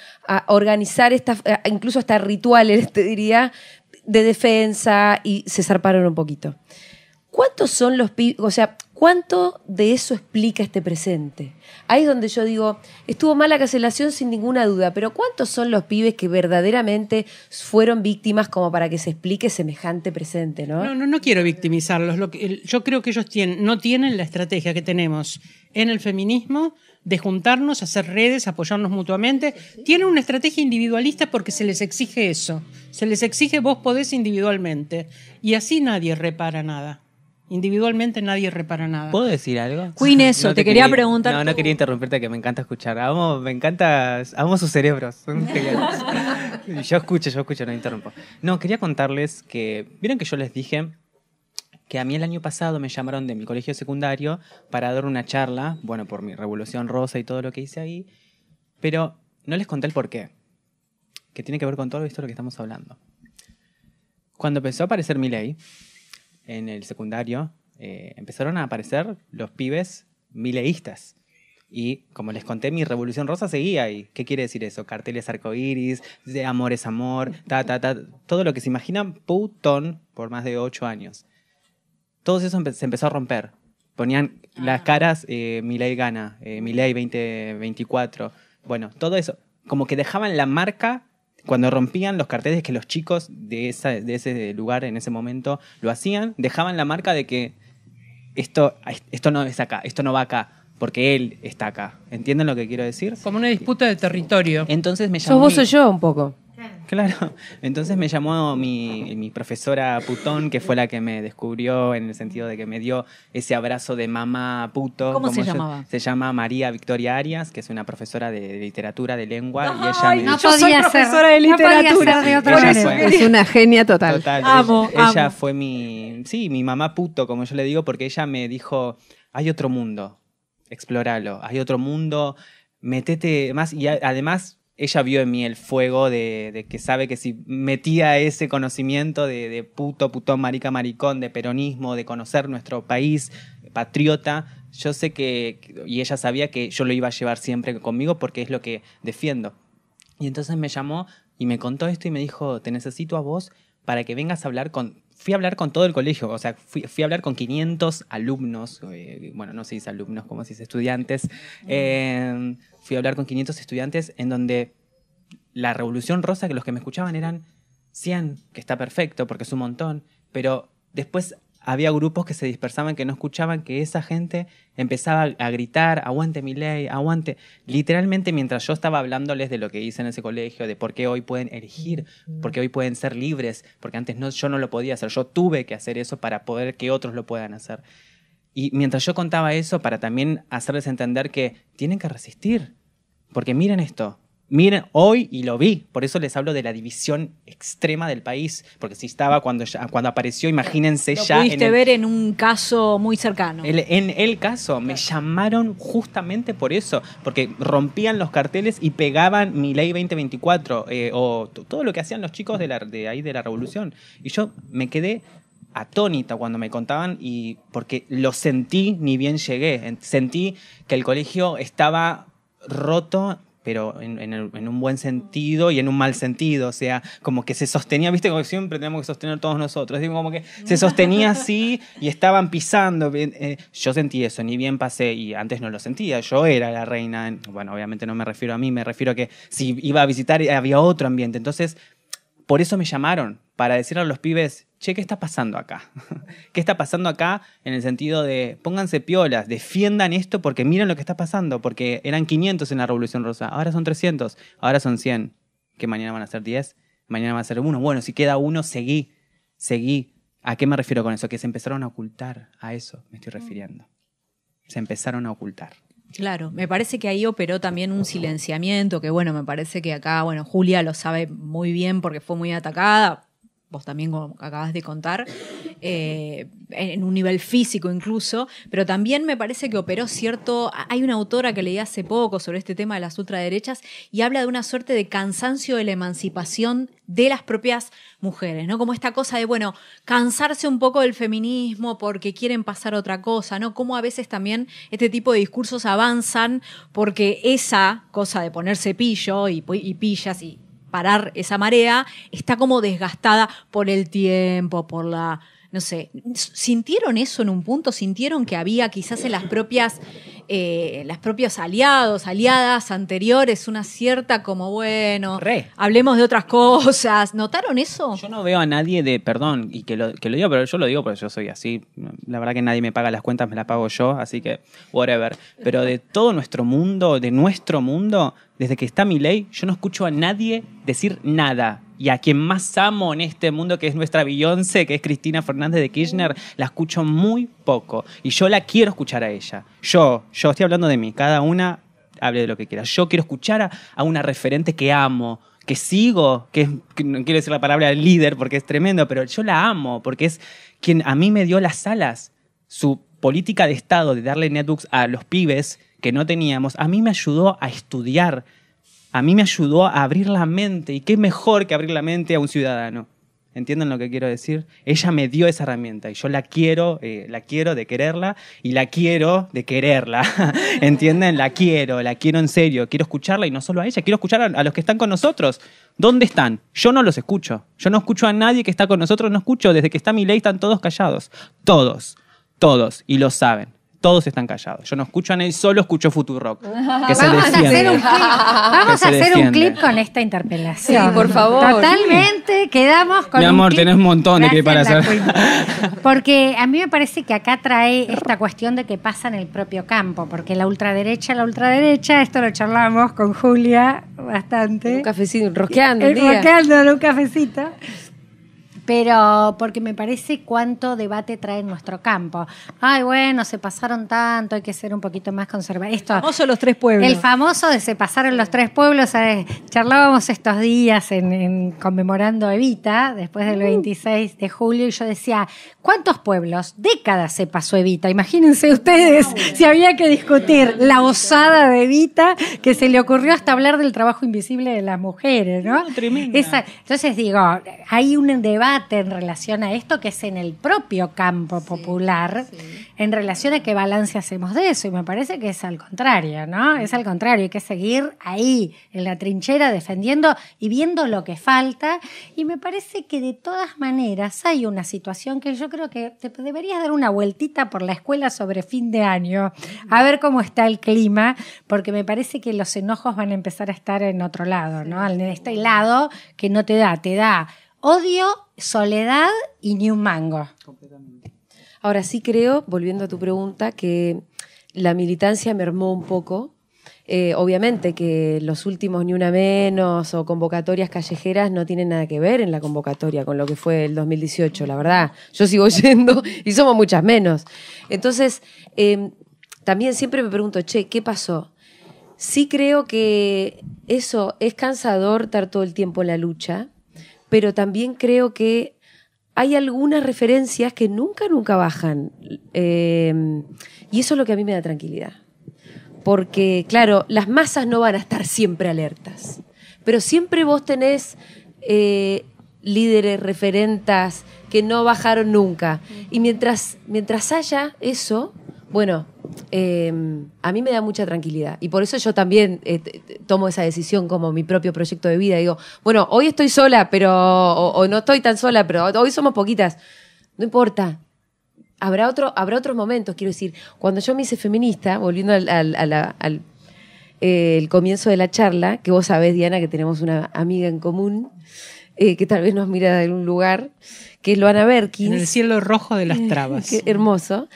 organizar incluso hasta rituales, te diría, de defensa y se zarparon un poquito. ¿Cuántos son los pibes? O sea, ¿cuánto de eso explica este presente? Ahí es donde yo digo, estuvo mal la cancelación sin ninguna duda, pero ¿cuántos son los pibes que verdaderamente fueron víctimas como para que se explique semejante presente, no? No quiero victimizarlos. Yo creo que ellos no tienen la estrategia que tenemos en el feminismo de juntarnos, hacer redes, apoyarnos mutuamente. Tienen una estrategia individualista porque se les exige eso. Se les exige vos podés individualmente. Y así nadie repara nada. Individualmente nadie repara nada. ¿Puedo decir algo? Queen, eso, te quería preguntar. No quería interrumpirte, que me encanta escuchar. Amo sus cerebros. Son geniales. Yo escucho, no interrumpo. No, quería contarles que, vieron que yo les dije que a mí el año pasado me llamaron de mi colegio secundario para dar una charla, bueno, por mi Revolución Rosa y todo lo que hice ahí, pero no les conté el porqué, que tiene que ver con todo esto de lo que estamos hablando. Cuando empezó a aparecer Milei en el secundario, empezaron a aparecer los pibes mileístas. Y como les conté, mi Revolución Rosa seguía ahí. ¿Qué quiere decir eso? Carteles arcoíris, de amor es amor, todo lo que se imaginan, putón, por más de 8 años. Todo eso se empezó a romper. Ponían las caras, Milei gana, Milei 2024. Bueno, todo eso. Como que dejaban la marca cuando rompían los carteles, que los chicos de ese lugar en ese momento lo hacían, dejaban la marca de que esto no es acá, esto no va acá, porque él está acá. ¿Entienden lo que quiero decir? Como una disputa de territorio. Entonces me llamó... ¿Sos vos o yo un poco? Claro. Entonces me llamó mi profesora putón, que fue la que me descubrió en el sentido de que me dio ese abrazo de mamá puto. ¿Cómo se llamaba? Se llama María Victoria Arias, que es una profesora de literatura, de lengua. Ay, y ella me... no podía ser profesora de literatura. De otra manera. Es una genia total. Ella fue mi mamá puto, como yo le digo, porque ella me dijo, hay otro mundo, explóralo, hay otro mundo, metete más. Y además ella vio en mí el fuego de que sabe que si metía ese conocimiento de puto, putón, marica, maricón, de peronismo, de conocer nuestro país, patriota, yo sé y ella sabía que yo lo iba a llevar siempre conmigo porque es lo que defiendo. Y entonces me llamó y me contó esto y me dijo, te necesito a vos para que vengas a hablar Fui a hablar con todo el colegio, o sea, fui a hablar con 500 alumnos, bueno, no se dice alumnos, como se dice estudiantes. Fui a hablar con 500 estudiantes en donde la Revolución Rosa, que los que me escuchaban eran 100, que está perfecto porque es un montón, pero después había grupos que se dispersaban, que no escuchaban, que esa gente empezaba a gritar, aguante Milei, aguante. Literalmente mientras yo estaba hablándoles de lo que hice en ese colegio, de por qué hoy pueden elegir, por qué hoy pueden ser libres, porque antes yo no lo podía hacer, yo tuve que hacer eso para poder que otros lo puedan hacer. Y mientras yo contaba eso, para también hacerles entender que tienen que resistir, porque miren esto. Miren, hoy, y lo vi, por eso les hablo de la división extrema del país, porque si estaba cuando apareció, imagínense Lo ya... pudiste ver en un caso muy cercano. En el caso, me llamaron justamente por eso, porque rompían los carteles y pegaban Milei 2024, o todo lo que hacían los chicos de ahí de la Revolución. Y yo me quedé atónita cuando me contaban, y porque lo sentí ni bien llegué. Sentí que el colegio estaba roto, pero en un buen sentido y en un mal sentido, o sea, como que se sostenía, viste, como siempre tenemos que sostener todos nosotros, digo, como que se sostenía así y estaban pisando. Yo sentí eso, ni bien pasé, y antes no lo sentía, yo era la reina, bueno, obviamente no me refiero a mí, me refiero a que si iba a visitar había otro ambiente, entonces por eso me llamaron, para decirle a los pibes, che, ¿qué está pasando acá? ¿Qué está pasando acá? En el sentido de, pónganse piolas, defiendan esto porque miren lo que está pasando, porque eran 500 en la Revolución Rosa, ahora son 300, ahora son 100, que mañana van a ser 10, mañana va a ser 1. Bueno, si queda uno, seguí. ¿A qué me refiero con eso? Que se empezaron a ocultar, a eso me estoy refiriendo. Se empezaron a ocultar. Claro, me parece que ahí operó también un silenciamiento, que bueno, me parece que acá, bueno, Julia lo sabe muy bien porque fue muy atacada, vos también como acabas de contar, en un nivel físico incluso, pero también me parece que operó cierto... Hay una autora que leí hace poco sobre este tema de las ultraderechas y habla de una suerte de cansancio de la emancipación de las propias mujeres, ¿no? Como esta cosa de, bueno, cansarse un poco del feminismo porque quieren pasar otra cosa, ¿no? Como a veces también este tipo de discursos avanzan porque esa cosa de ponerse pillo y pillas y parar esa marea está como desgastada por el tiempo, por la no sé, ¿sintieron eso en un punto? ¿Sintieron que había quizás en las propios aliados, aliadas anteriores, una cierta como, bueno, hablemos de otras cosas? ¿Notaron eso? Yo no veo a nadie perdón, y que lo digo, pero yo lo digo porque yo soy así. La verdad que nadie me paga las cuentas, me las pago yo, así que whatever. Pero de todo nuestro mundo, desde que está Milei, yo no escucho a nadie decir nada. Y a quien más amo en este mundo, que es nuestra Beyoncé, que es Cristina Fernández de Kirchner, la escucho muy poco. Y yo la quiero escuchar a ella. Yo estoy hablando de mí. Cada una hable de lo que quiera. Yo quiero escuchar a una referente que amo, que sigo, que no quiero decir la palabra líder porque es tremendo, pero yo la amo porque es quien a mí me dio las alas. Su política de Estado de darle netbooks a los pibes que no teníamos, a mí me ayudó a estudiar. A mí me ayudó a abrir la mente. ¿Y qué mejor que abrir la mente a un ciudadano? ¿Entienden lo que quiero decir? Ella me dio esa herramienta y yo la quiero de quererla y la quiero de quererla. ¿Entienden? La quiero en serio. Quiero escucharla y no solo a ella, quiero escuchar a los que están con nosotros. ¿Dónde están? Yo no los escucho. Yo no escucho a nadie que está con nosotros, no escucho. Desde que está Milei están todos callados. Todos. Y lo saben. Todos están callados. Yo no escucho a nadie, solo escucho Futurock. Que se defiende. Vamos a hacer un clip con esta interpelación. Sí, por favor. Totalmente, quedamos con mi amor, tenés un montón de clip para hacer. Porque a mí me parece que acá trae esta cuestión de que pasa en el propio campo, porque la ultraderecha, esto lo charlamos con Julia bastante. Un cafecito, rosqueando en un cafecito. Pero porque me parece cuánto debate trae en nuestro campo. Ay, bueno, se pasaron tanto, hay que ser un poquito más conservadores. El famoso los 3 pueblos. El famoso de se pasaron los 3 pueblos. ¿Sabes? Charlábamos estos días en conmemorando Evita, después del 26 de julio, y yo decía, ¿cuántos pueblos? Décadas se pasó Evita. Imagínense ustedes si había que discutir la osada de Evita, que se le ocurrió hasta hablar del trabajo invisible de las mujeres, ¿no? Tremenda. Entonces digo, hay un debate en relación a esto que es en el propio campo popular, en relación a qué balance hacemos de eso, y me parece que es al contrario, ¿no? Es al contrario, hay que seguir ahí en la trinchera defendiendo y viendo lo que falta, y me parece que de todas maneras hay una situación que yo creo que te deberías dar una vueltita por la escuela sobre fin de año, a ver cómo está el clima, porque me parece que los enojos van a empezar a estar en otro lado, ¿no? En este lado que no te da odio, soledad y ni un mango. Ahora sí creo, volviendo a tu pregunta, que la militancia mermó un poco. Obviamente que los últimos Ni Una Menos o convocatorias callejeras no tienen nada que ver en la convocatoria con lo que fue el 2018, la verdad. Yo sigo yendo y somos muchas menos. Entonces, también siempre me pregunto, ¿qué pasó? Sí creo que eso es cansador estar todo el tiempo en la lucha, pero también creo que hay algunas referencias que nunca bajan. Y eso es lo que a mí me da tranquilidad. Porque, claro, las masas no van a estar siempre alertas, pero siempre vos tenés líderes, referentas que no bajaron nunca. Y mientras haya eso, bueno, a mí me da mucha tranquilidad. Y por eso yo también tomo esa decisión como mi propio proyecto de vida. Digo, bueno, hoy estoy sola, pero o no estoy tan sola, pero hoy somos poquitas. No importa. Habrá otros momentos, quiero decir. Cuando yo me hice feminista, volviendo al comienzo de la charla, que vos sabés, Diana, que tenemos una amiga en común, que tal vez nos mira de algún lugar, que es Loana Berkins. En el cielo rojo de las trabas. Qué hermoso.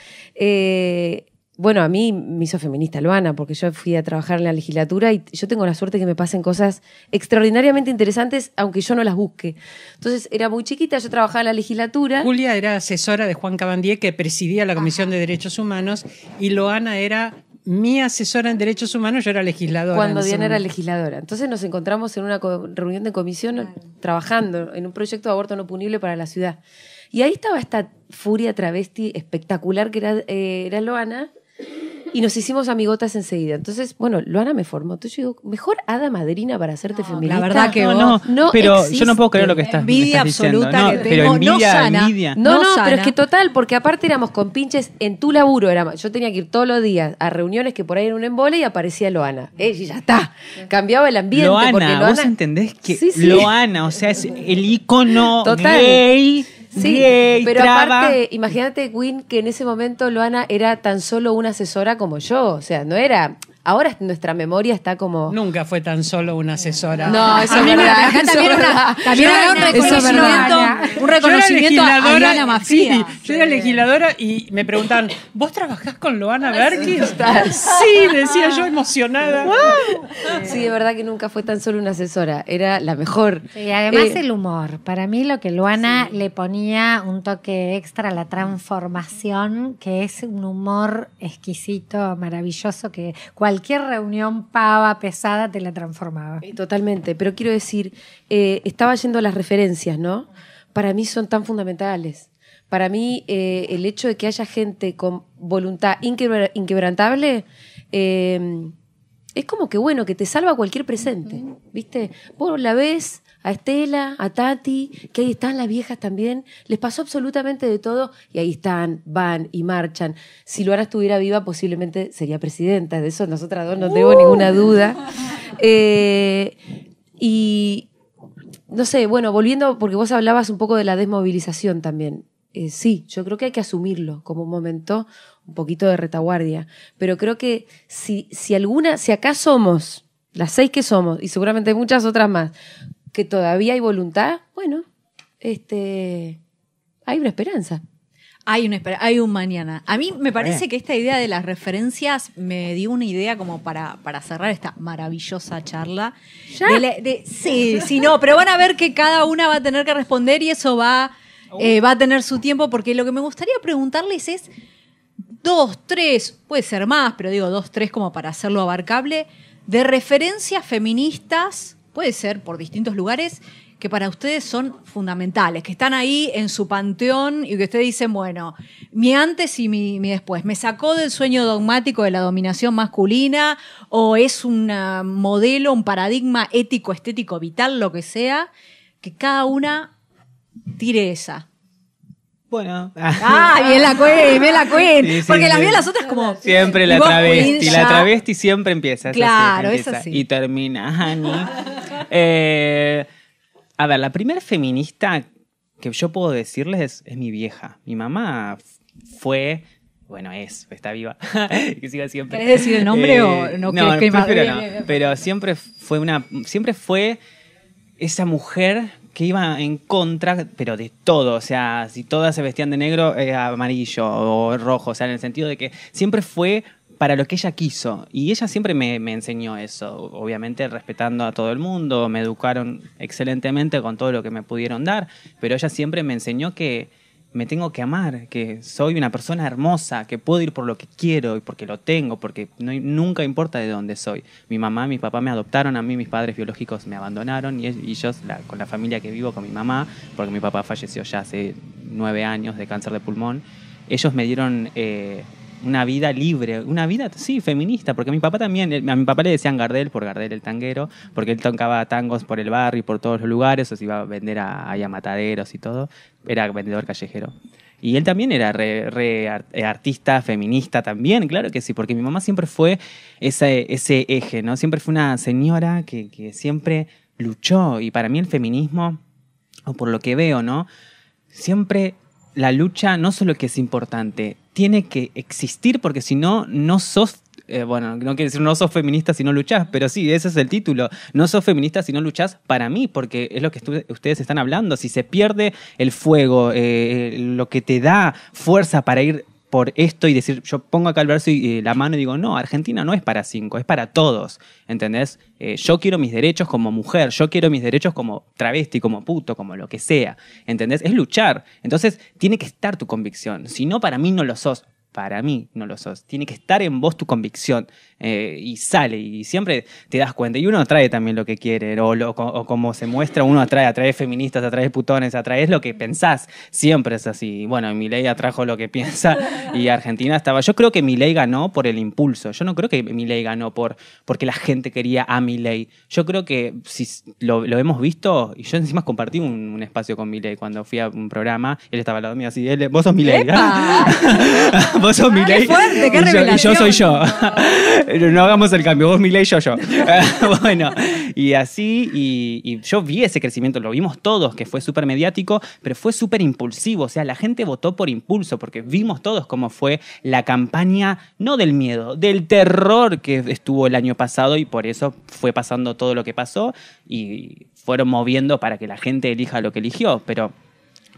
Bueno, a mí me hizo feminista Loana, porque yo fui a trabajar en la legislatura y yo tengo la suerte que me pasen cosas extraordinariamente interesantes, aunque yo no las busque. Entonces, era muy chiquita, yo trabajaba en la legislatura. Julia era asesora de Juan Cabandier, que presidía la Comisión de Derechos Humanos, y Loana era mi asesora en Derechos Humanos, yo era legisladora. Cuando Diana era legisladora. Entonces nos encontramos en una reunión de comisión trabajando en un proyecto de aborto no punible para la ciudad. Y ahí estaba esta furia travesti espectacular que era Loana, y nos hicimos amigotas enseguida. Entonces, bueno, Loana me formó. Entonces yo digo, mejor hada madrina para hacerte feminista. La verdad que no pero existe. yo no puedo creer lo que estás envidia diciendo. absoluta que pero tengo, envidia. No, sana. pero es que total, porque aparte éramos compinches en tu laburo. Yo tenía que ir todos los días a reuniones que por ahí era un embole y aparecía Loana. Y ya está. Cambiaba el ambiente. Loana, porque Loana, vos entendés que sí. Loana, o sea, es el ícono total. gay Sí, gay, pero traba. aparte, imagínate, Queen, que en ese momento Loana era tan solo una asesora como yo. O sea, no era... Ahora nuestra memoria está como... Nunca fue tan solo una asesora. No, eso A es mí verdad. acá también eso es era verdad. también había un Eso es reconocimiento, verdad. un reconocimiento a Loana Mafia. Sí, yo era legisladora y me preguntaban, ¿vos trabajás con Loana Berkins? Total. Sí, decía yo emocionada. Sí, de verdad que nunca fue tan solo una asesora. Era la mejor. Y además Eh, el humor. Para mí lo que Luana le ponía un toque extra a la transformación, que es un humor exquisito, maravilloso, que cualquier reunión pava, pesada, te la transformaba. Totalmente, pero quiero decir, estaba yendo a las referencias, ¿no? Para mí son tan fundamentales. Para mí, el hecho de que haya gente con voluntad inquebrantable es como que, bueno, que te salva cualquier presente, ¿viste? Vos la ves a Estela, a Tati, que ahí están las viejas también, les pasó absolutamente de todo y ahí están, van y marchan. Si Luana estuviera viva, posiblemente sería presidenta, de eso nosotras dos no tengo ninguna duda. Y no sé, bueno, volviendo, porque vos hablabas un poco de la desmovilización también. Sí, yo creo que hay que asumirlo como un momento un poquito de retaguardia, pero creo que si acá somos, las 6 que somos, y seguramente muchas otras más, que todavía hay voluntad, bueno, hay una esperanza. Hay un mañana. A mí me parece que esta idea de las referencias me dio una idea como para cerrar esta maravillosa charla. ¿Ya? Sí, no, pero van a ver que cada una va a tener que responder y eso va a tener su tiempo, porque lo que me gustaría preguntarles es 2, 3, puede ser más, pero digo 2, 3 como para hacerlo abarcable, de referencias feministas, puede ser por distintos lugares, que para ustedes son fundamentales, que están ahí en su panteón y que ustedes dicen, bueno, mi antes y mi después, ¿me sacó del sueño dogmático de la dominación masculina o es un modelo, un paradigma ético, estético, vital, lo que sea, que cada una tire esa? Bueno. Bien la Queen. Sí, sí, porque las sí. vi a las otras como... Siempre la y vos, travesti. Queen, La ya. travesti siempre empieza. Claro, empieza. es así. Y termina, Ani. A ver, la primera feminista que yo puedo decirles es mi vieja. Mi mamá fue... Bueno, está viva. Que siga siempre. ¿Querés decir el nombre o no querés que prefiero bien, bien. Pero siempre fue esa mujer que iba en contra, pero de todo. O sea, si todas se vestían de negro, amarillo o rojo. O sea, en el sentido de que siempre fue para lo que ella quiso. Y ella siempre me enseñó eso. Obviamente respetando a todo el mundo. Me educaron excelentemente con todo lo que me pudieron dar. Pero ella siempre me enseñó que me tengo que amar, que soy una persona hermosa, que puedo ir por lo que quiero y porque lo tengo, porque nunca importa de dónde soy. Mi mamá, mi papá me adoptaron a mí, mis padres biológicos me abandonaron y yo con la familia que vivo con mi mamá, porque mi papá falleció ya hace 9 años de cáncer de pulmón, ellos me dieron una vida libre, una vida, sí, feminista, porque a mi papá también, a mi papá le decían Gardel por Gardel el tanguero, porque él tocaba tangos por el barrio y por todos los lugares, o se iba a vender ahí a mataderos y todo, era vendedor callejero. Y él también era artista, feminista también, claro que sí, porque mi mamá siempre fue ese eje, ¿no? Siempre fue una señora que siempre luchó, y para mí el feminismo, o por lo que veo, ¿no? Siempre la lucha no solo que es importante, tiene que existir, porque si no, no sos, bueno, no quiere decir no sos feminista si no luchás, pero sí, ese es el título, no sos feminista si no luchás para mí, porque es lo que ustedes están hablando, si se pierde el fuego, lo que te da fuerza para ir por esto y decir, yo pongo acá el verso y la mano y digo, no, Argentina no es para 5, es para todos, ¿entendés? Yo quiero mis derechos como mujer, yo quiero mis derechos como travesti, como puto, como lo que sea, ¿entendés? Es luchar. Entonces, tiene que estar tu convicción. Si no, para mí no lo sos. Para mí no lo sos. Tiene que estar en vos tu convicción y sale y siempre te das cuenta. Y uno atrae también lo que quiere o como se muestra, uno atrae feministas, atrae putones, atrae lo que pensás. Siempre es así. Bueno, Milei atrajo lo que piensa y Argentina estaba... Yo creo que Milei ganó por el impulso. Yo no creo que Milei ganó porque la gente quería a Milei. Yo creo que si lo hemos visto, y yo encima compartí un espacio con Milei cuando fui a un programa, él estaba al lado mío así, vos sos Milei. Vos sos Milei. fuerte, qué y yo revelación. soy yo. No hagamos el cambio. Vos Milei, yo. Bueno, y así, y yo vi ese crecimiento, lo vimos todos, que fue súper mediático, pero fue súper impulsivo. O sea, la gente votó por impulso, porque vimos todos cómo fue la campaña, no del miedo, del terror que estuvo el año pasado, y por eso fue pasando todo lo que pasó, y fueron moviendo para que la gente elija lo que eligió. Pero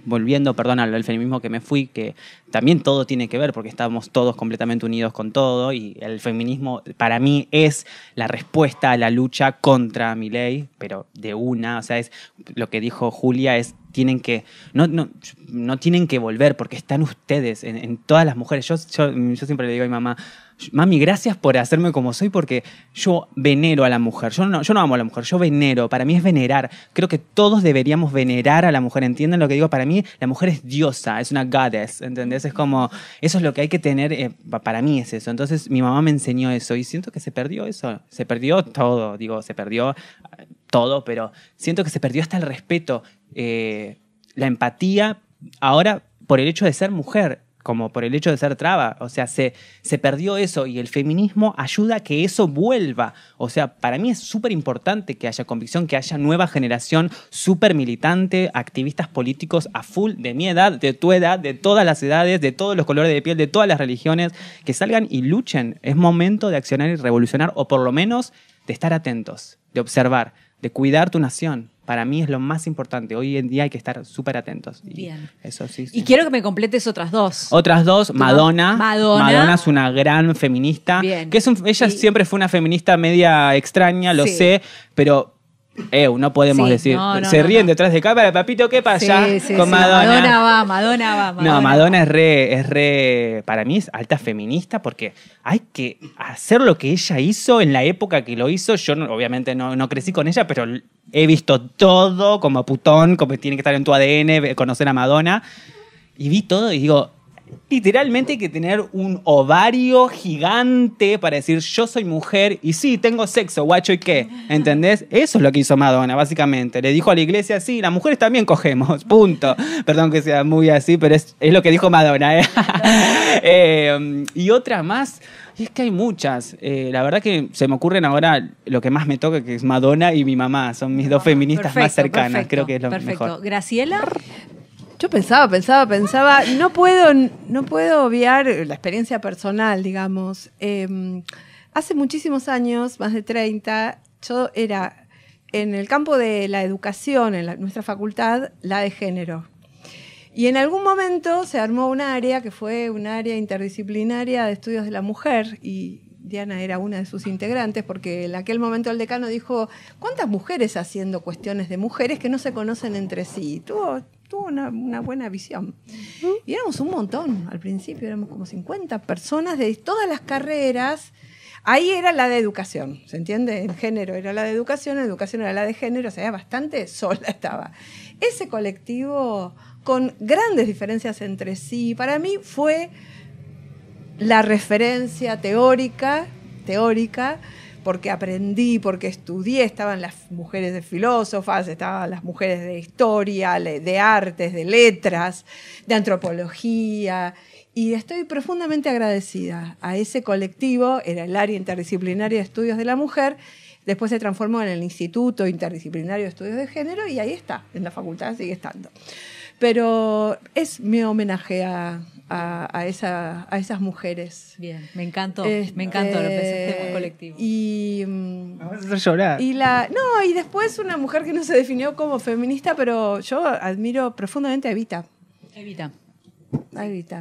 volviendo, perdón, al feminismo que me fui, que también todo tiene que ver porque estamos todos completamente unidos con todo, y el feminismo para mí es la respuesta a la lucha contra Milei, pero de una, o sea, es lo que dijo Julia, es tienen que no tienen que volver porque están ustedes en todas las mujeres. Yo siempre le digo a mi mamá, mami, gracias por hacerme como soy, porque yo venero a la mujer. Yo no amo a la mujer, yo venero. Para mí es venerar. Creo que todos deberíamos venerar a la mujer. ¿Entienden lo que digo? Para mí la mujer es diosa, es una goddess, ¿entendés? Es como, eso es lo que hay que tener, para mí es eso. Entonces mi mamá me enseñó eso y siento que se perdió eso. Se perdió todo, se perdió todo, pero siento que se perdió hasta el respeto, la empatía, ahora por el hecho de ser mujer, como por el hecho de ser traba. O sea, se perdió eso, y el feminismo ayuda a que eso vuelva. O sea, para mí es súper importante que haya convicción, que haya nueva generación súper militante, activistas políticos a full, de mi edad, de tu edad, de todas las edades, de todos los colores de piel, de todas las religiones, que salgan y luchen. Es momento de accionar y revolucionar, o por lo menos de estar atentos, de observar, de cuidar tu nación. Para mí es lo más importante. Hoy en día hay que estar súper atentos. Bien. Eso sí. Y quiero que me completes otras dos. Otras dos, Madonna. Madonna Es una gran feminista. Bien. Que ella siempre fue una feminista media extraña, lo Sí. sé, pero no podemos Sí, decir. no, Se ríen no. detrás de cámara, papito, ¿qué pasa con Madonna? Madonna va. No, Madonna es re, para mí es alta feminista, porque hay que hacer lo que ella hizo en la época que lo hizo. Yo obviamente no crecí con ella, pero he visto todo como putón, como tiene que estar en tu ADN, conocer a Madonna. Y vi todo y digo, literalmente hay que tener un ovario gigante para decir, yo soy mujer y sí, tengo sexo, guacho, ¿y qué? ¿Entendés? Eso es lo que hizo Madonna, básicamente. Le dijo a la iglesia, sí, las mujeres también cogemos, punto. Perdón que sea muy así, pero es lo que dijo Madonna. Y otra más, y es que hay muchas. La verdad que se me ocurren ahora lo que más me toca, que es Madonna y mi mamá. Son mis dos feministas más cercanas. Creo que es lo mejor. Graciela. Yo pensaba, no puedo obviar la experiencia personal, digamos. Hace muchísimos años, más de 30, yo era en el campo de la educación, en nuestra facultad, la de género. Y en algún momento se armó un área que fue un área interdisciplinaria de estudios de la mujer, y Diana era una de sus integrantes, porque en aquel momento el decano dijo, ¿cuántas mujeres haciendo cuestiones de mujeres que no se conocen entre sí? Tuvo una buena visión. Y éramos un montón al principio, éramos como 50 personas de todas las carreras. Ahí era la de educación, ¿se entiende? El género era la de educación era la de género, o sea, bastante sola estaba. Ese colectivo, con grandes diferencias entre sí, para mí fue la referencia teórica, porque aprendí, porque estudié, estaban las mujeres de filósofas, estaban las mujeres de historia, de artes, de letras, de antropología, y estoy profundamente agradecida a ese colectivo. Era el área interdisciplinaria de estudios de la mujer, después se transformó en el Instituto Interdisciplinario de Estudios de Género, y ahí está, en la facultad sigue estando. Pero es mi homenaje a esas mujeres. Bien, me encantó lo que pensaste colectivo. Y Vamos a hacer llorar. y después una mujer que no se definió como feminista, pero yo admiro profundamente a Evita.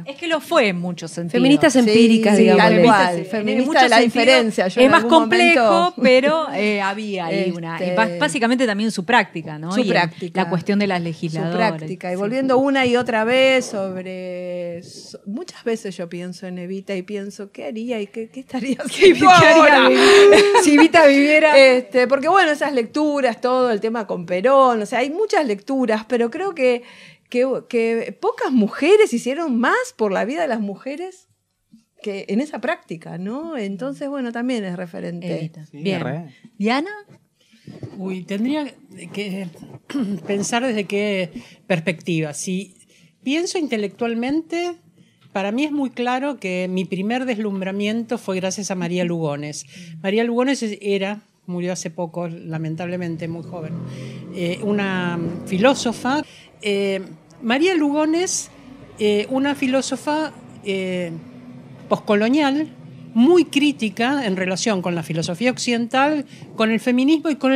Es que lo fue en muchos sentidos. Feministas empíricas, digamos. tal cual. En Feminista muchos de la sentidos diferencia. Yo es en más algún complejo, momento- pero había ahí una. Y básicamente también su práctica, ¿no? Su Y práctica. la cuestión de las Su legisladoras. práctica. Y Sí. volviendo una y otra vez sobre... Muchas veces yo pienso en Evita y pienso, ¿qué haría y qué estaría haciendo ahora? Si Evita viviera. Porque bueno, esas lecturas, todo el tema con Perón, o sea, hay muchas lecturas, pero creo que pocas mujeres hicieron más por la vida de las mujeres que en esa práctica, ¿no? Entonces, bueno, también es referente. Evita. Sí, Bien. re. ¿Diana? Uy, tendría que pensar desde qué perspectiva. Si pienso intelectualmente, para mí es muy claro que mi primer deslumbramiento fue gracias a María Lugones. María Lugones murió hace poco, lamentablemente, muy joven, una filósofa. María Lugones, una filósofa poscolonial, muy crítica en relación con la filosofía occidental, con el feminismo y con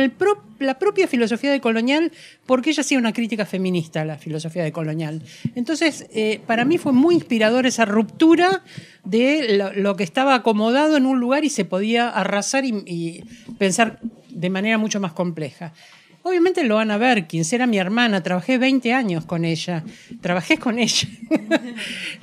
la propia filosofía decolonial, porque ella hacía una crítica feminista a la filosofía decolonial. Entonces, para mí fue muy inspirador esa ruptura de lo que estaba acomodado en un lugar y se podía arrasar y pensar de manera mucho más compleja. Obviamente Loana Berkins era mi hermana, trabajé 20 años con ella,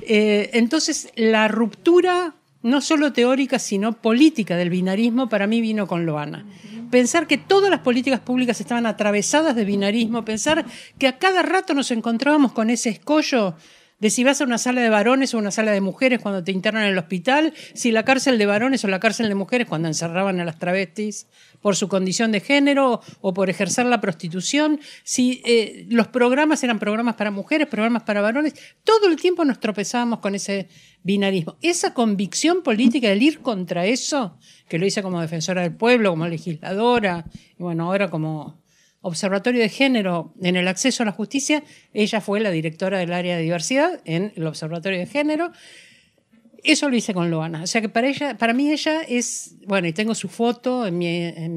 entonces la ruptura no solo teórica, sino política del binarismo, para mí vino con Loana. Pensar que todas las políticas públicas estaban atravesadas de binarismo, pensar que a cada rato nos encontrábamos con ese escollo de si vas a una sala de varones o una sala de mujeres cuando te internan en el hospital, si la cárcel de varones o la cárcel de mujeres cuando encerraban a las travestis por su condición de género o por ejercer la prostitución, si los programas eran programas para mujeres, programas para varones, todo el tiempo nos tropezábamos con ese binarismo. Esa convicción política del ir contra eso, que lo hice como defensora del pueblo, como legisladora, y bueno, ahora como Observatorio de Género en el acceso a la justicia, ella fue la directora del área de diversidad en el Observatorio de Género. Eso lo hice con Loana. O sea que para mí ella es, bueno, y tengo su foto en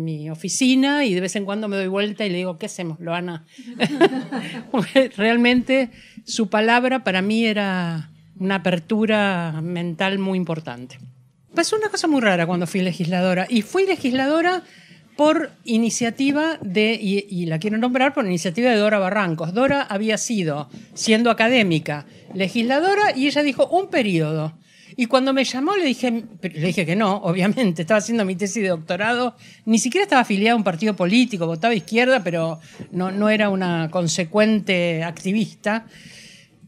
mi oficina y de vez en cuando me doy vuelta y le digo, ¿qué hacemos, Loana? Realmente su palabra para mí era una apertura mental muy importante. Pasó una cosa muy rara cuando fui legisladora, y fui legisladora por iniciativa y la quiero nombrar por iniciativa de Dora Barrancos. Dora había sido, siendo académica, legisladora, y ella dijo un periodo. Y cuando me llamó le dije que no, obviamente, estaba haciendo mi tesis de doctorado, ni siquiera estaba afiliada a un partido político, votaba izquierda, pero no era una consecuente activista.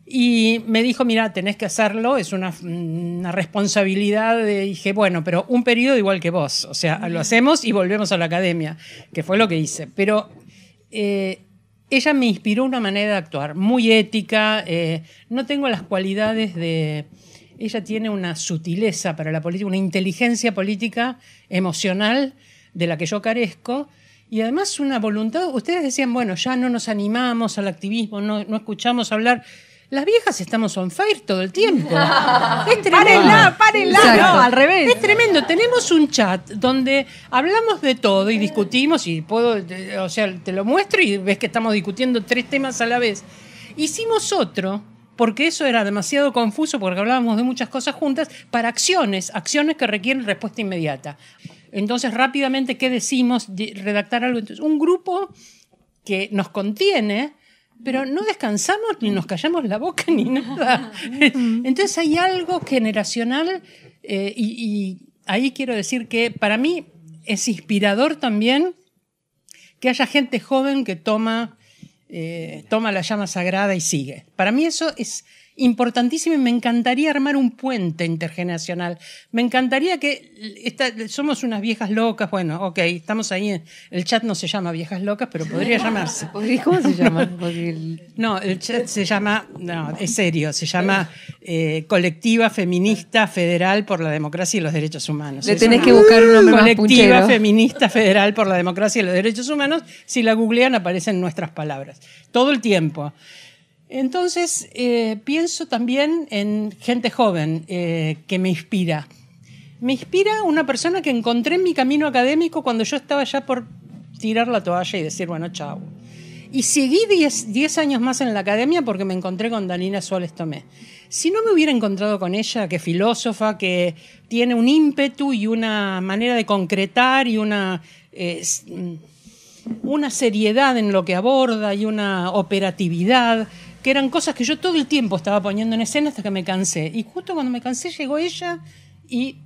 Y me dijo, mira, tenés que hacerlo, es una responsabilidad. Dije, bueno, pero un periodo igual que vos, o sea, lo hacemos y volvemos a la academia, que fue lo que hice. Pero ella me inspiró una manera de actuar muy ética, no tengo las cualidades de... Ella tiene una sutileza para la política, una inteligencia política emocional de la que yo carezco, y además una voluntad. Ustedes decían, bueno, ya no nos animamos al activismo, no escuchamos hablar. Las viejas estamos on fire todo el tiempo. Es tremendo. Párenla. No, al revés. Es tremendo. Tenemos un chat donde hablamos de todo y discutimos, y o sea, te lo muestro y ves que estamos discutiendo 3 temas a la vez. Hicimos otro, porque eso era demasiado confuso, porque hablábamos de muchas cosas juntas, para acciones que requieren respuesta inmediata. Entonces, rápidamente, ¿qué decimos? Redactar algo. Entonces, un grupo que nos contiene, pero no descansamos ni nos callamos la boca ni nada. Entonces hay algo generacional y ahí quiero decir que para mí es inspirador también que haya gente joven que toma la llama sagrada y sigue. Para mí eso es importantísimo y me encantaría armar un puente intergeneracional. Me encantaría que... somos unas viejas locas, bueno, ok, estamos ahí, el chat no se llama Viejas Locas, pero podría llamarse. ¿Cómo se llama? No, el chat se llama, no, es serio, se llama Colectiva Feminista Federal por la Democracia y los Derechos Humanos. Le tenés que buscar un nombre más Colectiva punchero. Feminista Federal por la Democracia y los Derechos Humanos. Si la googlean aparecen nuestras palabras. Todo el tiempo. Entonces, pienso también en gente joven que me inspira. Me inspira una persona que encontré en mi camino académico cuando yo estaba ya por tirar la toalla y decir, bueno, chao. Y seguí 10 años más en la academia porque me encontré con Danina Suárez Tomé. Si no me hubiera encontrado con ella, que es filósofa, que tiene un ímpetu y una manera de concretar y una seriedad en lo que aborda y una operatividad, que eran cosas que yo todo el tiempo estaba poniendo en escena hasta que me cansé. Y justo cuando me cansé llegó ella y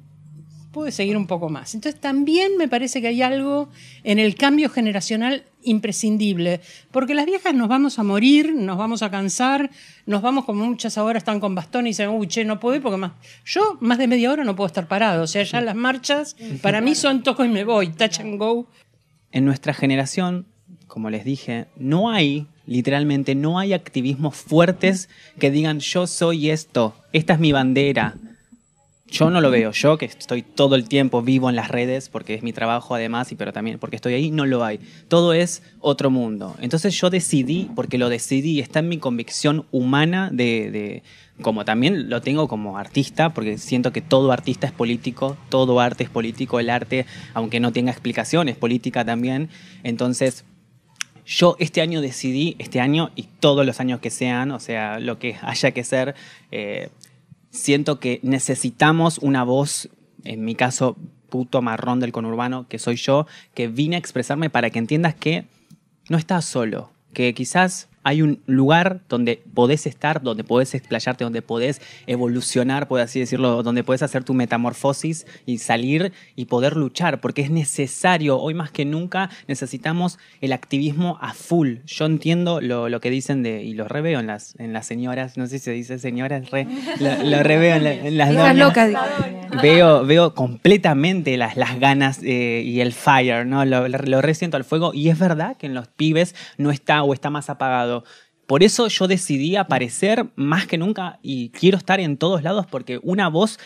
pude seguir un poco más. Entonces también me parece que hay algo en el cambio generacional imprescindible, porque las viejas nos vamos a morir, nos vamos a cansar, nos vamos, como muchas ahora están con bastón y dicen, uy, che, no puedo ir porque yo más de media hora no puedo estar parado. O sea, ya las marchas para mí son toco y me voy, touch and go. En nuestra generación, como les dije, no hay literalmente no hay activismos fuertes que digan yo soy esto, esta es mi bandera. Yo no lo veo, yo que estoy todo el tiempo vivo en las redes, porque es mi trabajo además, pero también porque estoy ahí, no lo hay. Todo es otro mundo. Entonces yo decidí, porque lo decidí, está en mi convicción humana como también lo tengo como artista, porque siento que todo artista es político, todo arte es político, el arte, aunque no tenga explicación, es política también. Entonces yo este año decidí, este año y todos los años que sean, o sea, lo que haya que ser, siento que necesitamos una voz, en mi caso, puto marrón del conurbano, que soy yo, que vine a expresarme para que entiendas que no estás solo, que quizás hay un lugar donde podés estar, donde podés explayarte, donde podés evolucionar, por así decirlo, donde podés hacer tu metamorfosis y salir y poder luchar, porque es necesario, hoy más que nunca necesitamos el activismo a full. Yo entiendo lo que dicen y lo reveo en las señoras, no sé si se dice señoras, lo reveo en las Hijas locas. Veo completamente las ganas y el fire, ¿no? Lo resiento al fuego, y es verdad que en los pibes no está o está más apagado. Por eso yo decidí aparecer más que nunca y quiero estar en todos lados, porque una voz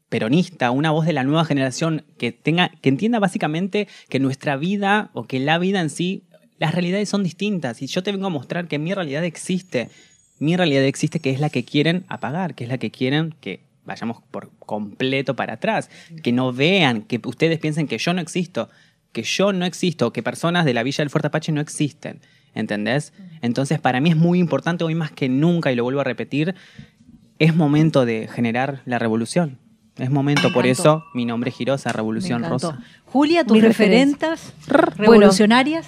peronista, una voz de la nueva generación que entienda básicamente que nuestra vida o que la vida en sí, las realidades son distintas, y yo te vengo a mostrar que mi realidad existe, que es la que quieren apagar, que es la que quieren que vayamos por completo para atrás, que no vean, que ustedes piensen que yo no existo, que personas de la Villa del Fuerte Apache no existen, ¿entendés? Entonces para mí es muy importante hoy más que nunca, y lo vuelvo a repetir, es momento de generar la revolución. Es momento, por eso mi nombre es Girosa, Revolución Rosa. Julia, tus referentas revolucionarias.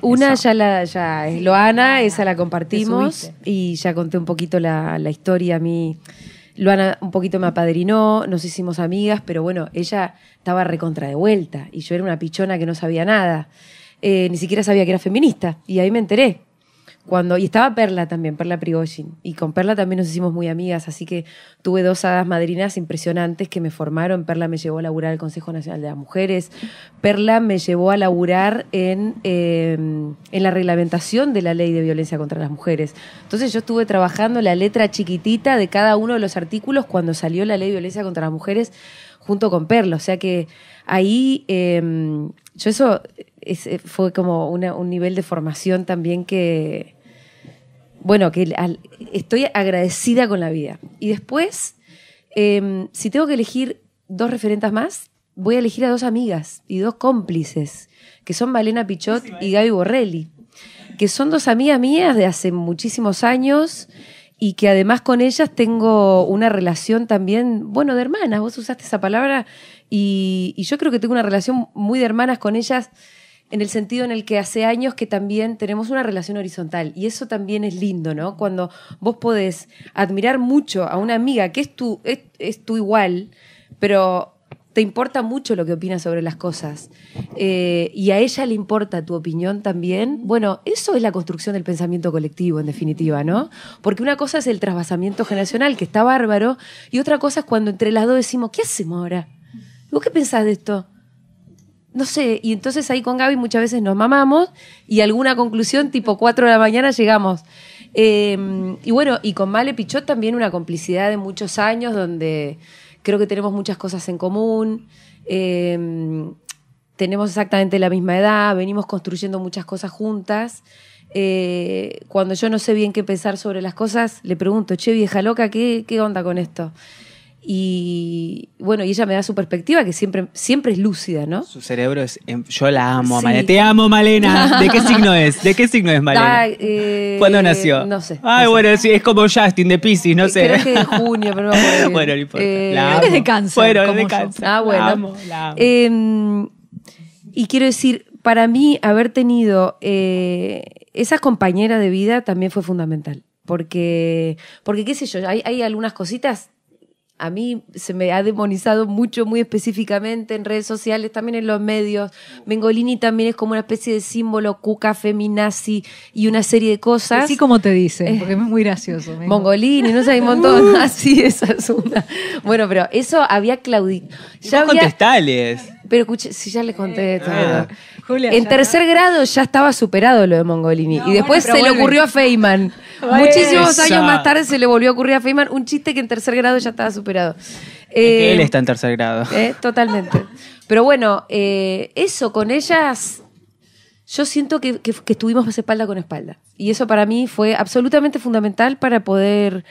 Una ya es Loana, esa la compartimos y ya conté un poquito la historia a mí. Loana un poquito me apadrinó, nos hicimos amigas, pero bueno, ella estaba recontra de vuelta y yo era una pichona que no sabía nada. Ni siquiera sabía que era feminista, y ahí me enteré. Y estaba Perla también, Perla Prigozhin, y con Perla también nos hicimos muy amigas, así que tuve 2 hadas madrinas impresionantes que me formaron. Perla me llevó a laburar al Consejo Nacional de las Mujeres, Perla me llevó a laburar en la reglamentación de la Ley de Violencia contra las Mujeres. Entonces yo estuve trabajando la letra chiquitita de cada uno de los artículos cuando salió la Ley de Violencia contra las Mujeres junto con Perla, o sea que ahí yo eso fue como un nivel de formación también que, bueno, que estoy agradecida con la vida. Y después, si tengo que elegir 2 referentas más, voy a elegir a 2 amigas y 2 cómplices, que son Malena Pichot y Gaby Borrelli, que son 2 amigas mías de hace muchísimos años, y que además con ellas tengo una relación también, bueno, de hermanas, vos usaste esa palabra, y yo creo que tengo una relación muy de hermanas con ellas, en el sentido en el que hace años que también tenemos una relación horizontal, y eso también es lindo, ¿no? Cuando vos podés admirar mucho a una amiga que es tu igual, pero te importa mucho lo que opinas sobre las cosas, y a ella le importa tu opinión también. Bueno, eso es la construcción del pensamiento colectivo, en definitiva, ¿no? Porque una cosa es el trasvasamiento generacional, que está bárbaro, y otra cosa es cuando entre las 2 decimos, ¿qué hacemos ahora? ¿Vos qué pensás de esto? No sé, y entonces ahí con Gaby muchas veces nos mamamos y a alguna conclusión tipo 4 de la mañana llegamos. Y bueno, y con Male Pichot también una complicidad de muchos años donde creo que tenemos muchas cosas en común, tenemos exactamente la misma edad, venimos construyendo muchas cosas juntas. Cuando yo no sé bien qué pensar sobre las cosas, le pregunto, che, vieja loca, ¿qué onda con esto? Y bueno, y ella me da su perspectiva, que siempre es lúcida, ¿no? Su cerebro es... Yo la amo, sí. Malena. Te amo, Malena. ¿De qué signo es? ¿De qué signo es Malena? ¿Cuándo nació? No sé. Ay, no bueno, sé. Sí, es como Justin de Piscis, no sé. Creo que de junio, pero no me acuerdo. Bueno, no importa. Creo que es de Cáncer. Bueno, es de Cáncer. Bueno. La amo. Y quiero decir, para mí, haber tenido esa compañera de vida también fue fundamental. Porque qué sé yo, hay algunas cositas. A mí se me ha demonizado mucho, muy específicamente en redes sociales, también en los medios. Mengolini también es como una especie de símbolo cuca, feminazi y una serie de cosas. Así como te dicen, porque es muy gracioso. Mengolini, no sé, hay un montón. Así, esa es una. Bueno, pero eso había claudicado. Contestales. Pero escuché, si ya les conté todo. Julia, En ya tercer grado ya estaba superado lo de Mongolini. No, y después bueno, pero se le vuelve. ocurrió a Feynman. Bueno. Muchísimos años Esa. más tarde se le volvió a ocurrir a Feynman un chiste que en tercer grado ya estaba superado. Que él está en tercer grado. Totalmente. Pero bueno, eso con ellas, yo siento que estuvimos espalda con espalda. Y eso para mí fue absolutamente fundamental para poder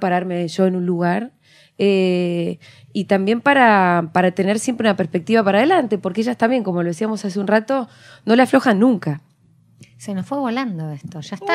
pararme yo en un lugar. Y también para tener siempre una perspectiva para adelante, porque ellas también, como lo decíamos hace un rato, no le aflojan nunca. Se nos fue volando esto, ya está.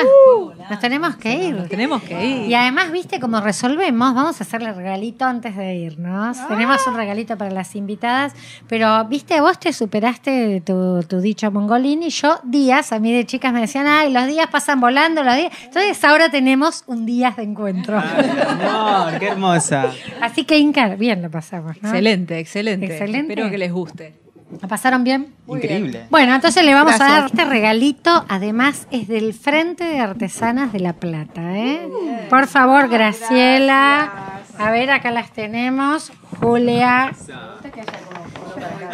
Nos tenemos que ir. tenemos que ir. Y además, ¿viste cómo resolvemos? Vamos a hacerle regalito antes de irnos. Tenemos un regalito para las invitadas. Pero, ¿viste? Vos te superaste tu dicho Mongolini. Yo, días, a mí de chicas me decían, ay, los días pasan volando, los días. Entonces, ahora tenemos un días de encuentro. Amor, qué hermosa. Así que, Inca, bien lo pasamos, ¿no? Excelente. Excelente. Espero que les guste. ¿La pasaron bien? Increíble. Bueno, entonces le vamos a Gracias. dar este regalito. Además, es del Frente de Artesanas de La Plata, ¿eh? Por favor, Graciela. A ver, acá las tenemos. Julia.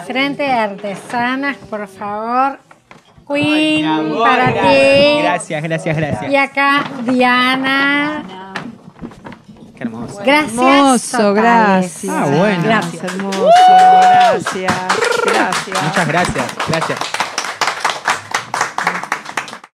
Frente de Artesanas, por favor. Queen, Mi amor, para gracias. ti. Gracias, gracias, gracias. Y acá, Diana. Qué hermoso. Gracias. Hermoso, totales. gracias. Ah, bueno. Gracias. Hermoso, gracias. Gracias. Muchas gracias. Gracias.